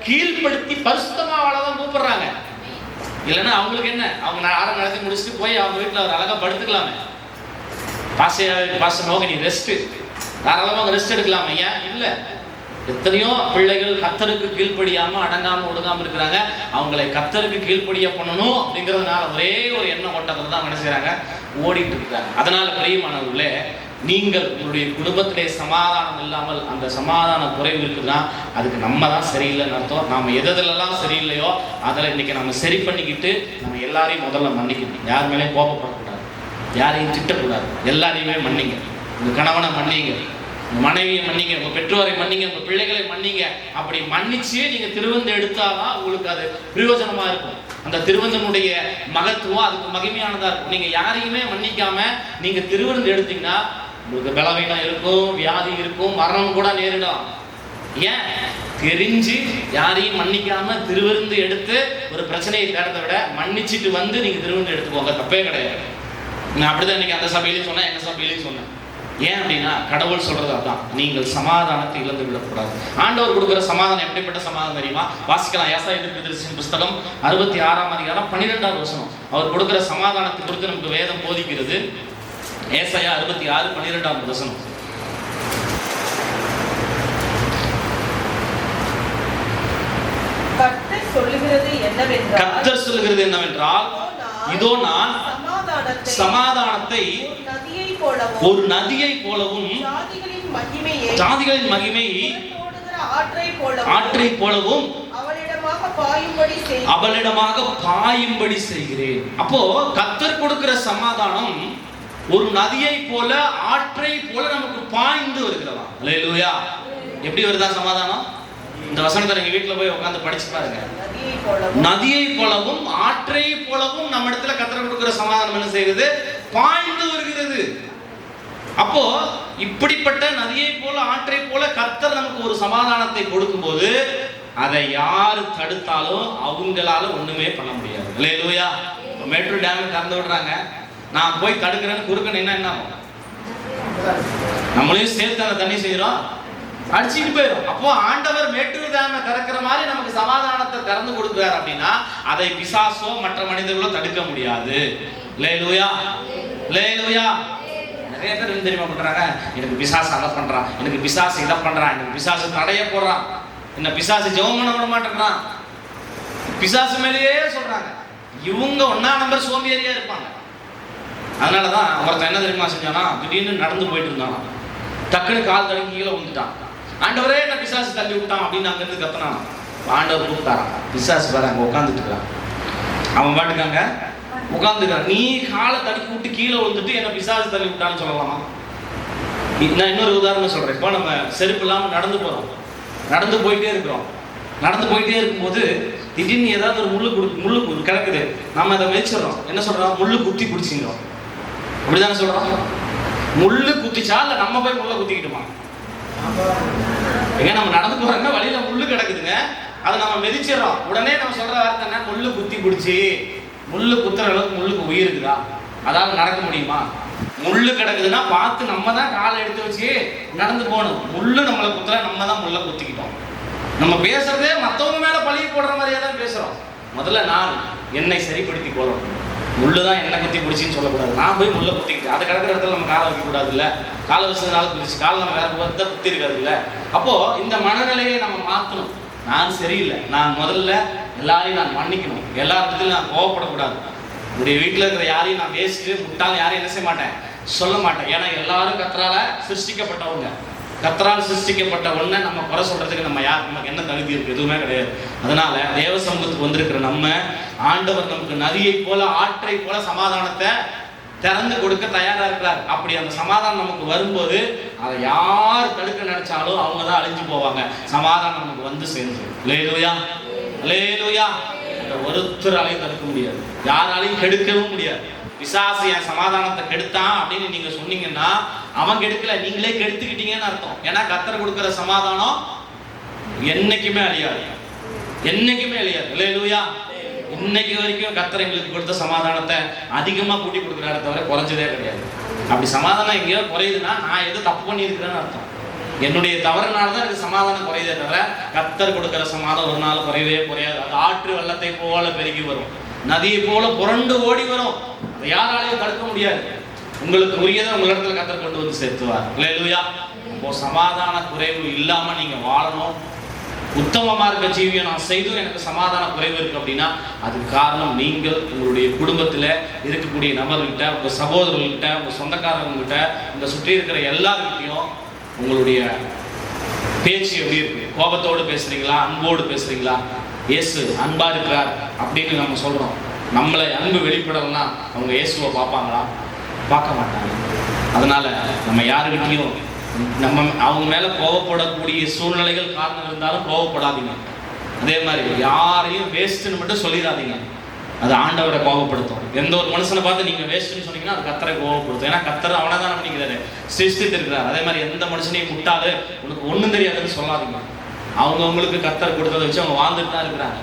கீழ்ப்படுத்தி பரிசுத்தமா வாழதான் கூப்பிடுறாங்க. இல்லைன்னா அவங்களுக்கு என்ன? அவங்க ஆரம் நடத்தி முடிச்சுட்டு போய் அவங்க வீட்டில் ஒரு அழகா படுத்துக்கலாமே. பாச நோக்கி நீ ரெஸ்ட் தாராளமாக ரெஸ்ட் எடுக்கலாமே. ஏன் இல்லை? எத்தனையோ பிள்ளைகள் கர்த்தருக்கு கீழ்ப்படியாம அடங்காம ஒடுங்காம இருக்கிறாங்க. அவங்களை கர்த்தருக்கு கீழ்ப்படிய பண்ணணும் அப்படிங்கிறதுனால ஒரே ஒரு எண்ணம் ஓட்டத்தில் தான் என்ன செய்யறாங்க? ஓடிட்டு இருக்காங்க. அதனால பிரியமானவர்களே, நீங்கள் உங்களுடைய குடும்பத்திலே சமாதானம் இல்லாமல் அந்த சமாதான குறைவு இருக்குதுன்னா அதுக்கு நம்ம தான் சரியில்லைன்னு அர்த்தம். நாம் எதெல்லாம் சரியில்லையோ அதில் இன்னைக்கு நம்ம சரி பண்ணிக்கிட்டு நம்ம எல்லாரையும் முதல்ல மன்னிக்கணும். யார் மேலேயும் கோபப்படக்கூடாது, யாரையும் திட்டக்கூடாது, எல்லாரையுமே மன்னிங்க. உங்கள் கணவனை மன்னிங்க, உங்கள் மனைவியை மன்னிங்க, உங்கள் பெற்றோரை மன்னிங்க, உங்கள் பிள்ளைகளை மன்னிங்க. அப்படி மன்னிச்சு நீங்கள் திருவந்து எடுத்தாதான் உங்களுக்கு அது பிரயோஜனமாக இருக்கும். அந்த திருவந்தனுடைய மகத்துவம் அதுக்கு மகிமையானதாக இருக்கும். நீங்கள் யாரையுமே மன்னிக்காம நீங்கள் திருவிருந்து எடுத்தீங்கன்னா உங்களுக்கு பலவீனம் இருக்கும், வியாதி இருக்கும், மரணம் கூட நேரிடும். ஏன் தெரிஞ்சு யாரையும் மன்னிக்காம திருவிருந்து எடுத்து ஒரு பிரச்சனையை தேடுறதை விட மன்னிச்சுட்டு வந்து நீங்கள் திருவிருந்து எடுத்துக்கோங்க, தப்பே கிடையாது. நான் அப்படிதான் இன்னைக்கு அந்த சபையிலையும் சொன்னேன், எங்கள் சபையிலையும் சொன்னேன். ஏன் அப்படின்னா கடவுள் சொல்றது அதான், நீங்கள் சமாதானத்தை இழந்து விடக்கூடாது. ஆண்டவர் கொடுக்குற சமாதானம் எப்படிப்பட்ட சமாதானம் தெரியுமா? வாசிக்கலாம். ஏசாயா தீர்க்கதரிசியின் புஸ்தகம் 66ஆம் அதிகாரம் 12வது வசனம். அவர் கொடுக்குற சமாதானத்தை குறித்து நமக்கு வேதம் போதிக்கிறது. ஏசாயா 66 12வது வசனம். கர்த்தர் சொல்லுகிறது என்னவென்றால், இதோ நான் சமாதானத்தை ஒரு நதியை போலவும் ஜாதிகளின் மகிமையை ஆற்றை போலவும் அவளிடமாக பாயும்படி செய்கிறேன். அப்போ கர்த்தர் கொடுக்கிற சமாதானம் ஒரு நதியை போல ஆற்றை போல நமக்கு பாய்ந்து வருகிறதா. அல்லேலூயா. எப்படி வருதா சமாதானம்? இந்த வசனத்தை நீங்க வீட்டுல போய் உட்கார்ந்து படிச்சு பாருங்க. நதியை போலவும் ஆற்றை போலவும் நம்ம இடத்துல கர்த்தர் கொடுக்கிற சமாதானம் என்ன செய்கிறது? பாய்ந்து வருகிறது. அப்போ இப்படிப்பட்ட நதியை போல ஆற்றை போல கர்த்தர் நமக்கு ஒரு சமாதானத்தை கொடுக்கும் போது அதை யாரு தடுத்தாலும் அவங்களால ஒண்ணுமே பண்ண முடியாது. அல்லேலூயா. மேட்டூர் டேம் திறந்து விடுறாங்க, நான் போய் தடுக்கிறேன்னு குறுக்கணும், என்ன ஆகும்? நம்மளையும் சேர்த்து அந்த தண்ணி செய்யறோம், அடிச்சுட்டு போயிடும். அப்போ ஆண்டவர் மேட்டூர் டேமை திறக்கிற மாதிரி நமக்கு சமாதானத்தை திறந்து கொடுக்குறாரு அப்படின்னா அதை பிசாசோ மற்ற மனிதர்களோ தடுக்க முடியாது. அல்லேலூயா. அல்லேலூயா. நிறைய பேர் என்ன தெரியுமா பண்றாங்க? எனக்கு பிசாசு அதை பண்றான், எனக்கு பிசாசு இதை பண்றான், எனக்கு பிசாசு தடைய போடுறான், என்ன பிசாசு ஜெபம் பண்ண விட மாட்டேங்கிறான், பிசாசு மேலேயே சொல்றாங்க. இவங்க 1ஆம் நம்பர் சோம்பேறியா இருப்பாங்க. அதனாலதான் ஒருத்தன் என்ன தெரியுமா செஞ்சானா, திடீர்னு நடந்து போயிட்டு இருந்தானா, டக்குன்னு கால் தடுக்கி கீழே விழுந்துட்டான். ஆண்டவரே என்ன பிசாசு தள்ளி விட்டான் அப்படின்னு அங்கிருந்து கத்துனான். ஆண்டவர் கூப்பிட்டாரான், பிசாசு பாரு அங்க உட்காந்துட்டு இருக்கான், அவன் பாட்டுக்காங்க உட்காந்துக்கிறான், நீ காலை தடுக்கி விட்டு கீழே விழுந்துட்டு என்ன பிசாசு தள்ளி விட்டான்னு சொல்லலாமா? நான் இன்னொரு உதாரணம் சொல்றேன். இப்போ நம்ம செருப்பு இல்லாம நடந்து போறோம், நடந்து போயிட்டே இருக்கிறோம். நடந்து போயிட்டே இருக்கும்போது திடீர்னு ஏதாவது ஒரு முள்ளு கிடக்குது, நம்ம அதை மெதிச்சிடறோம். என்ன சொல்றோம்? முள்ளு குத்தி குடிச்சிக்கிறோம், அப்படிதானே சொல்றோம்? முள்ளு குத்திச்சா இல்ல நம்ம போய் முள்ள குத்திக்கிட்டுமா? ஏங்க நம்ம நடந்து போறாங்க, வழியில முள்ளு கிடக்குதுங்க, அதை நம்ம மெதிச்சிடறோம். உடனே நம்ம சொல்ற வார்த்தை என்ன? முள்ளு குத்தி குடிச்சு. முள்ளு குத்துற அளவுக்கு முள்ளுக்கு உயிர் இருக்குதா? அதாவது நடக்க முடியுமா? முள்ளு கிடக்குதுன்னா பார்த்து நம்ம தான் காலை எடுத்து வச்சு நடந்து போகணும். முள்ளு நம்மளை குத்துற, நம்ம தான் முள்ள குத்திக்கிட்டோம். நம்ம பேசுறதே மற்றவங்க மேல பழிய போடுற மாதிரியே தான் பேசுறோம். முதல்ல நான் என்னை சரிப்படுத்தி போறோம். முள்ளு தான் என்ன குத்தி பிடிச்சின்னு சொல்லக்கூடாது, நான் போய் முள்ள குத்திக்கிட்டு அது கிடக்கிற இடத்துல நம்ம காலை வைக்கக்கூடாது. இல்லை காலை வச்சதுனால குதிச்சு காலை நம்ம வேற தான் குத்தி இருக்காது. இல்லை அப்போ இந்த மனநிலையை நம்ம மாற்றணும். நான் சரியில்லை, நான் முதல்ல எல்லாரையும் நான் மன்னிக்கணும், எல்லா இடத்துலையும் நான் கோவப்படக்கூடாது. என்னுடைய வீட்டில் இருக்கிற யாரையும் நான் வேஸ்ட்டு முட்டாலும் யாரையும் என்ன செய்ய மாட்டேன், சொல்ல மாட்டேன். ஏன்னா எல்லாரும் கர்த்தரால சிருஷ்டிக்கப்பட்டவங்க. கர்த்தரால் சிருஷ்டிக்கப்பட்ட ஒன்றை நம்ம குறை சொல்றதுக்கு நமக்கு என்ன தகுதி இருக்கு? எதுவுமே கிடையாது. அதனால தேவ சமூகத்துக்கு வந்திருக்கிற நம்ம ஆண்டவர் நமக்கு நதியை போல ஆற்றை போல சமாதானத்தை திறந்து கொடுக்க தயாரா இருக்கிறார். அப்படி அந்த சமாதானம் நமக்கு வரும்போது அதை யார் தடுக்க நினைச்சாலும் அவங்க தான் அழிஞ்சு போவாங்க. சமாதானம் நமக்கு வந்து சேர்ந்து. அல்லேலூயா. அல்லேலூயா. ஒருத்தராலையும் தடுக்க முடியாது, யாராலையும் கெடுக்கவும் முடியாது. பிசாசு என் சமாதானத்தை கெடுத்தான் அப்படின்னு நீங்க சொன்னீங்கன்னா அவன் கெடுக்கல, நீங்களே கெடுத்துக்கிட்டீங்கன்னு அர்த்தம். ஏன்னா கர்த்தர் கொடுக்கிற சமாதானம் என்னைக்குமே அழியாது, என்னைக்குமே அழியாது. அல்லேலூயா. இன்னைக்கு வரைக்கும் கர்த்தர் எங்களுக்கு கொடுத்த சமாதானத்தை அதிகமா கூட்டி கொடுக்குறாரு தவிர குறைஞ்சதே கிடையாது. அப்படி சமாதானம் எங்கேயோ குறையுதுன்னா நான் எதோ தப்பு பண்ணியிருக்கிறேன்னு அர்த்தம். என்னுடைய தவறுனால தான் எனக்கு சமாதானம் குறையுதே தவிர கர்த்தர் கொடுக்கிற சமாதானம் ஒரு நாள் குறையவே குறையாது. அது ஆற்று வெள்ளத்தை போல பெருகி வரும், நதியை போல புரண்டு ஓடி வரும். அதை யாராலையும் தடுக்க முடியாது. உங்களுக்கு உரியதை உங்க இடத்துல கர்த்தர் கொண்டு வந்து சேர்த்துவார். அல்லேலூயா. இப்போ சமாதான குறைவு இல்லாம நீங்க வாழணும். உத்தம மார்க்க ஜீவியம் நான் செய்தும் எனக்கு சமாதான குறைவு இருக்கு அப்படின்னா அதுக்கு காரணம் நீங்கள் உங்களுடைய குடும்பத்தில் இருக்கக்கூடிய நபர்கிட்ட, உங்க சகோதரர்கள்கிட்ட, உங்க சொந்தக்காரங்ககிட்ட, உங்க சுற்றி இருக்கிற எல்லாருக்கிட்டையும் உங்களுடைய பேச்சு எப்படி இருக்கு? கோபத்தோடு பேசுறீங்களா, அன்போடு பேசுறீங்களா? இயேசு அன்பா இருக்கிறார் அப்படின்னு நம்ம சொல்றோம். நம்மளை அன்பு வெளிப்படலன்னா அவங்க இயேசுவை பார்ப்பாங்களா? பார்க்க மாட்டாங்க. அதனால நம்ம யாருக்கிட்டையும் நம்ம அவங்க மேல கோபப்படக்கூடிய சூழ்நிலைகள் காரணம் இருந்தாலும் கோபப்படாதீங்க. அதே மாதிரி யாரையும் வேஸ்ட்னு மட்டும் சொல்லிடாதீங்க. அது ஆண்டவரை கோபப்படுத்தும். எந்த ஒரு மனுஷனை பார்த்து நீங்க வேஸ்ட்னு சொன்னீங்கன்னா அது கர்த்தரை கோபப்படுத்தும். ஏன்னா கர்த்தர் அவனை தான் பண்ணிக்கிறாரு, சிருஷ்டித்து இருக்கிறார். அதே மாதிரி எந்த மனுஷனையும் முட்டாது உனக்கு ஒண்ணும் தெரியாதுன்னு சொல்லாதீங்க. அவங்க அவங்களுக்கு கர்த்தர் கொடுத்ததை வச்சு அவங்க வாழ்ந்துட்டு தான் இருக்கிறாங்க.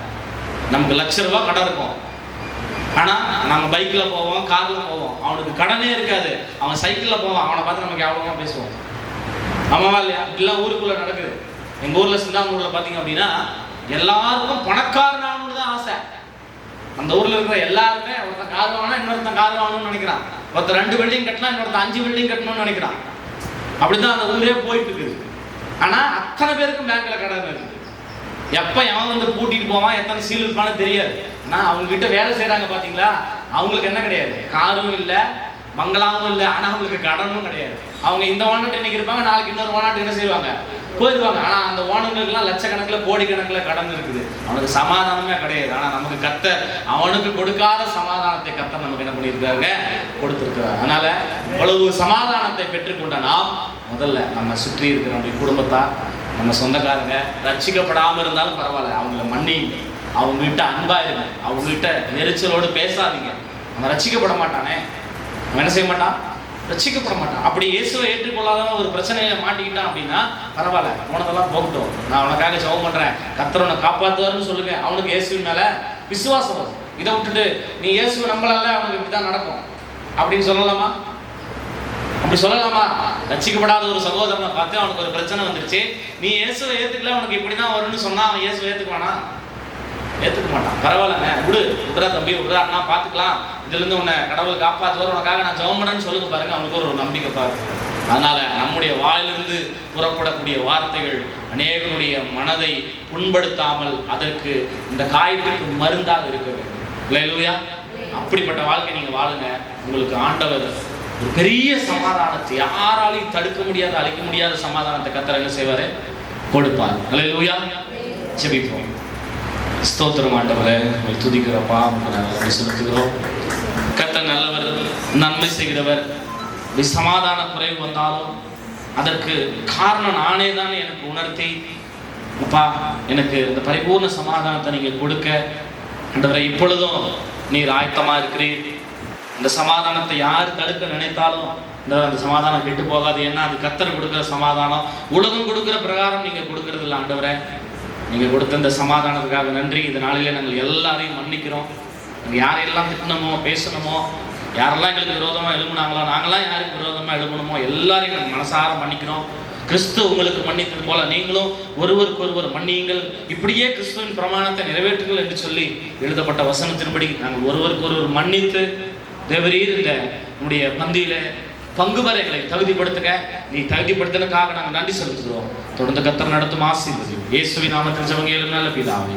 நமக்கு ₹1,00,000 கடன் இருக்கும், ஆனா நம்ம பைக்ல போவோம், கார்ல போவோம். அவனுக்கு கடனே இருக்காது, அவன் சைக்கிள்ல போவான். அவனை பார்த்து நமக்கு எவ்வளவா பேசுவோம். ஆமாவா இல்லையா? இப்படிலாம் ஊருக்குள்ள நடக்குது. எங்க ஊர்ல சிந்தாமூர்ல பாத்தீங்க அப்படின்னா எல்லாருக்கும் பணக்காரனானு தான் ஆசை. அந்த ஊர்ல இருக்கிற எல்லாருமே ஒருத்தன் கார் வாங்கினா இன்னொருத்தன் கார் வாங்கணும்னு நினைக்கிறான். ஒருத்தர் 2 பில்டிங் கட்டினா இன்னொருத்தன் 5 பில்டிங் கட்டணும்னு நினைக்கிறான். அப்படிதான் அந்த ஊரே போயிட்டு இருக்குது. ஆனா அத்தனை பேருக்கும் பேங்க்ல கடன் இருக்குது. எப்ப எவன் வந்து பூட்டிட்டு போவான், எத்தனை சீல் இருப்பான்னு தெரியாது. ஆனா அவங்க கிட்ட வேலை செய்யறாங்க பாத்தீங்களா, அவங்களுக்கு என்ன கிடையாது, காரும் இல்லை, மங்களாவும் இல்லை, ஆனா அவங்களுக்கு கடனும் கிடையாது. அவங்க இந்த ஓனர்கிட்ட இன்னைக்கு இருப்பாங்க, நாளைக்கு இன்னொரு ஓனர்கிட்ட என்ன செய்வாங்க, போயிடுவாங்க. ஆனா அந்த ஓனர்களுக்கெல்லாம் லட்சக்கணக்கில் கோடிக்கணக்கில் கடன் இருக்குது. அவனுக்கு சமாதானமே கிடையாது. ஆனா நமக்கு கர்த்தர் அவனுக்கு கொடுக்காத சமாதானத்தை கர்த்தர் நமக்கு என்ன பண்ணியிருக்காங்க, கொடுத்திருக்கிறார். அதனால இவ்வளவு சமாதானத்தை பெற்றுக்கொண்ட நாம் முதல்ல நம்ம சுற்றி இருக்கிற நம்முடைய குடும்பத்தார், நம்ம சொந்தக்காரங்க ரட்சிக்கப்படாமல் இருந்தாலும் பரவாயில்ல, அவங்கள மன்னிங்க, அவங்ககிட்ட அன்பா இருங்க, அவங்ககிட்ட நெரிச்சலோடு பேசாதீங்க. அவன் ரட்சிக்கப்பட மாட்டானே, அவன் என்ன செய்ய மாட்டான், ரட்சிக்கப்பட மாட்டான். அப்படி இயேசுவை ஏற்றுக்கொள்ளாதவன் ஒரு பிரச்சனையில மாட்டிக்கிட்டான் அப்படின்னா பரவாயில்ல, போனதெல்லாம் போகட்டும், நான் உனக்காக ஜெபம் பண்றேன், கர்த்தர் உன்னை காப்பாத்துவாருன்னு சொல்லுங்க. அவனுக்கு இயேசுவின் மேல விசுவாசம் வரும். இதை விட்டுட்டு நீ இயேசுவை நம்பலால, அவனுக்கு இப்படிதான் நடக்கும் அப்படின்னு சொல்லலாமா? அப்படி சொல்லலாமா? ரட்சிக்கப்படாத ஒரு சகோதரனை பார்த்து அவனுக்கு ஒரு பிரச்சனை வந்துருச்சு, நீ இயேசுவை ஏத்துக்கல, அவனுக்கு இப்படிதான் வரும்னு சொன்னா அவன் இயேசுவை ஏத்துக்குவானா? ஏத்துக்க மாட்டான். பரவாயில்லங்க, விடுறா தம்பி, விடுறா அண்ணா, பார்த்துக்கலாம், இதுல இருந்து உன்னை கடவுள் காப்பாற்றுவார், உனக்காக நான் ஜெபம் பண்ணேன்னு சொல்லுங்க பாருங்க, அவனுக்கு ஒரு நம்பிக்கை பாருங்க. அதனால நம்முடைய வாயிலிருந்து புறப்படக்கூடிய வார்த்தைகள் அநேகனுடைய மனதை புண்படுத்தாமல் அதற்கு இந்த காயத்திற்கு மருந்தாக இருக்க வேண்டும். அல்லேலூயா. அப்படிப்பட்ட வாழ்க்கை நீங்க வாழுங்க. உங்களுக்கு ஆண்டவர் ஒரு பெரிய சமாதானத்தை, யாராலையும் தடுக்க முடியாத, அழிக்க முடியாத சமாதானத்தை கர்த்தர் என்ன செய்வாரு, கொடுப்பார். அல்லேலூயா. ஜெபிப்போம். ஸ்தோத்திரம் ஆண்டவரே, உங்களை துதிக்கிறப்பா, உங்களை செலுத்துகிறோம். கர்த்தர் நல்லவர், நன்மை செய்கிறவர். சமாதான குறைவு வந்தாலும் அதற்கு காரணம் நானே தான் எனக்கு உணர்த்தி, அப்பா எனக்கு இந்த பரிபூர்ண சமாதானத்தை நீங்க கொடுக்க ஆண்டவரே இப்பொழுதும் நீர் ஆயத்தமா இருக்கிறீர். இந்த சமாதானத்தை யார் தடுக்க நினைத்தாலும் அந்த சமாதானம் கெட்டு போகாது. ஏன்னா அது கர்த்தர் கொடுக்கிற சமாதானம், உலகம் கொடுக்கிற பிரகாரம் நீங்க கொடுக்கறது இல்லை. ஆண்டவரே நீங்க கொடுத்த இந்த சமாதானத்துக்காக நன்றி. இந்த நாளிலே நாங்கள் எல்லாரையும் மன்னிக்கிறோம். நாங்கள் யாரையெல்லாம் திட்டணுமோ, பேசணுமோ, யாரெல்லாம் எங்களுக்கு விரோதமாக எழுப்புனாங்களோ, நாங்களாம் யாருக்கு விரோதமாக எழுப்பணுமோ எல்லாரையும் நாங்கள் மனசார மன்னிக்கிறோம். கிறிஸ்து உங்களுக்கு மன்னித்தது போல நீங்களும் ஒருவருக்கு ஒருவர் மன்னியுங்கள், இப்படியே கிறிஸ்துவின் பிரமாணத்தை நிறைவேற்றுங்கள் என்று சொல்லி எழுதப்பட்ட வசனத்தின்படி நாங்கள் ஒருவருக்கு ஒருவர் மன்னித்து தேவரீர் இந்த நம்முடைய பந்தியில பங்கு வரைகளை தகுதிப்படுத்துக. நீ தகுதிப்படுத்தினதுக்காக நாங்கள் நன்றி செலுத்துகிறோம். தொடர்ந்து கர்த்தர் நடத்தும் ஆசீர்வதியும். இயேசுவின் நாமத்தில் ஜெபம் கேளுங்கள் நல்ல பிதாவே.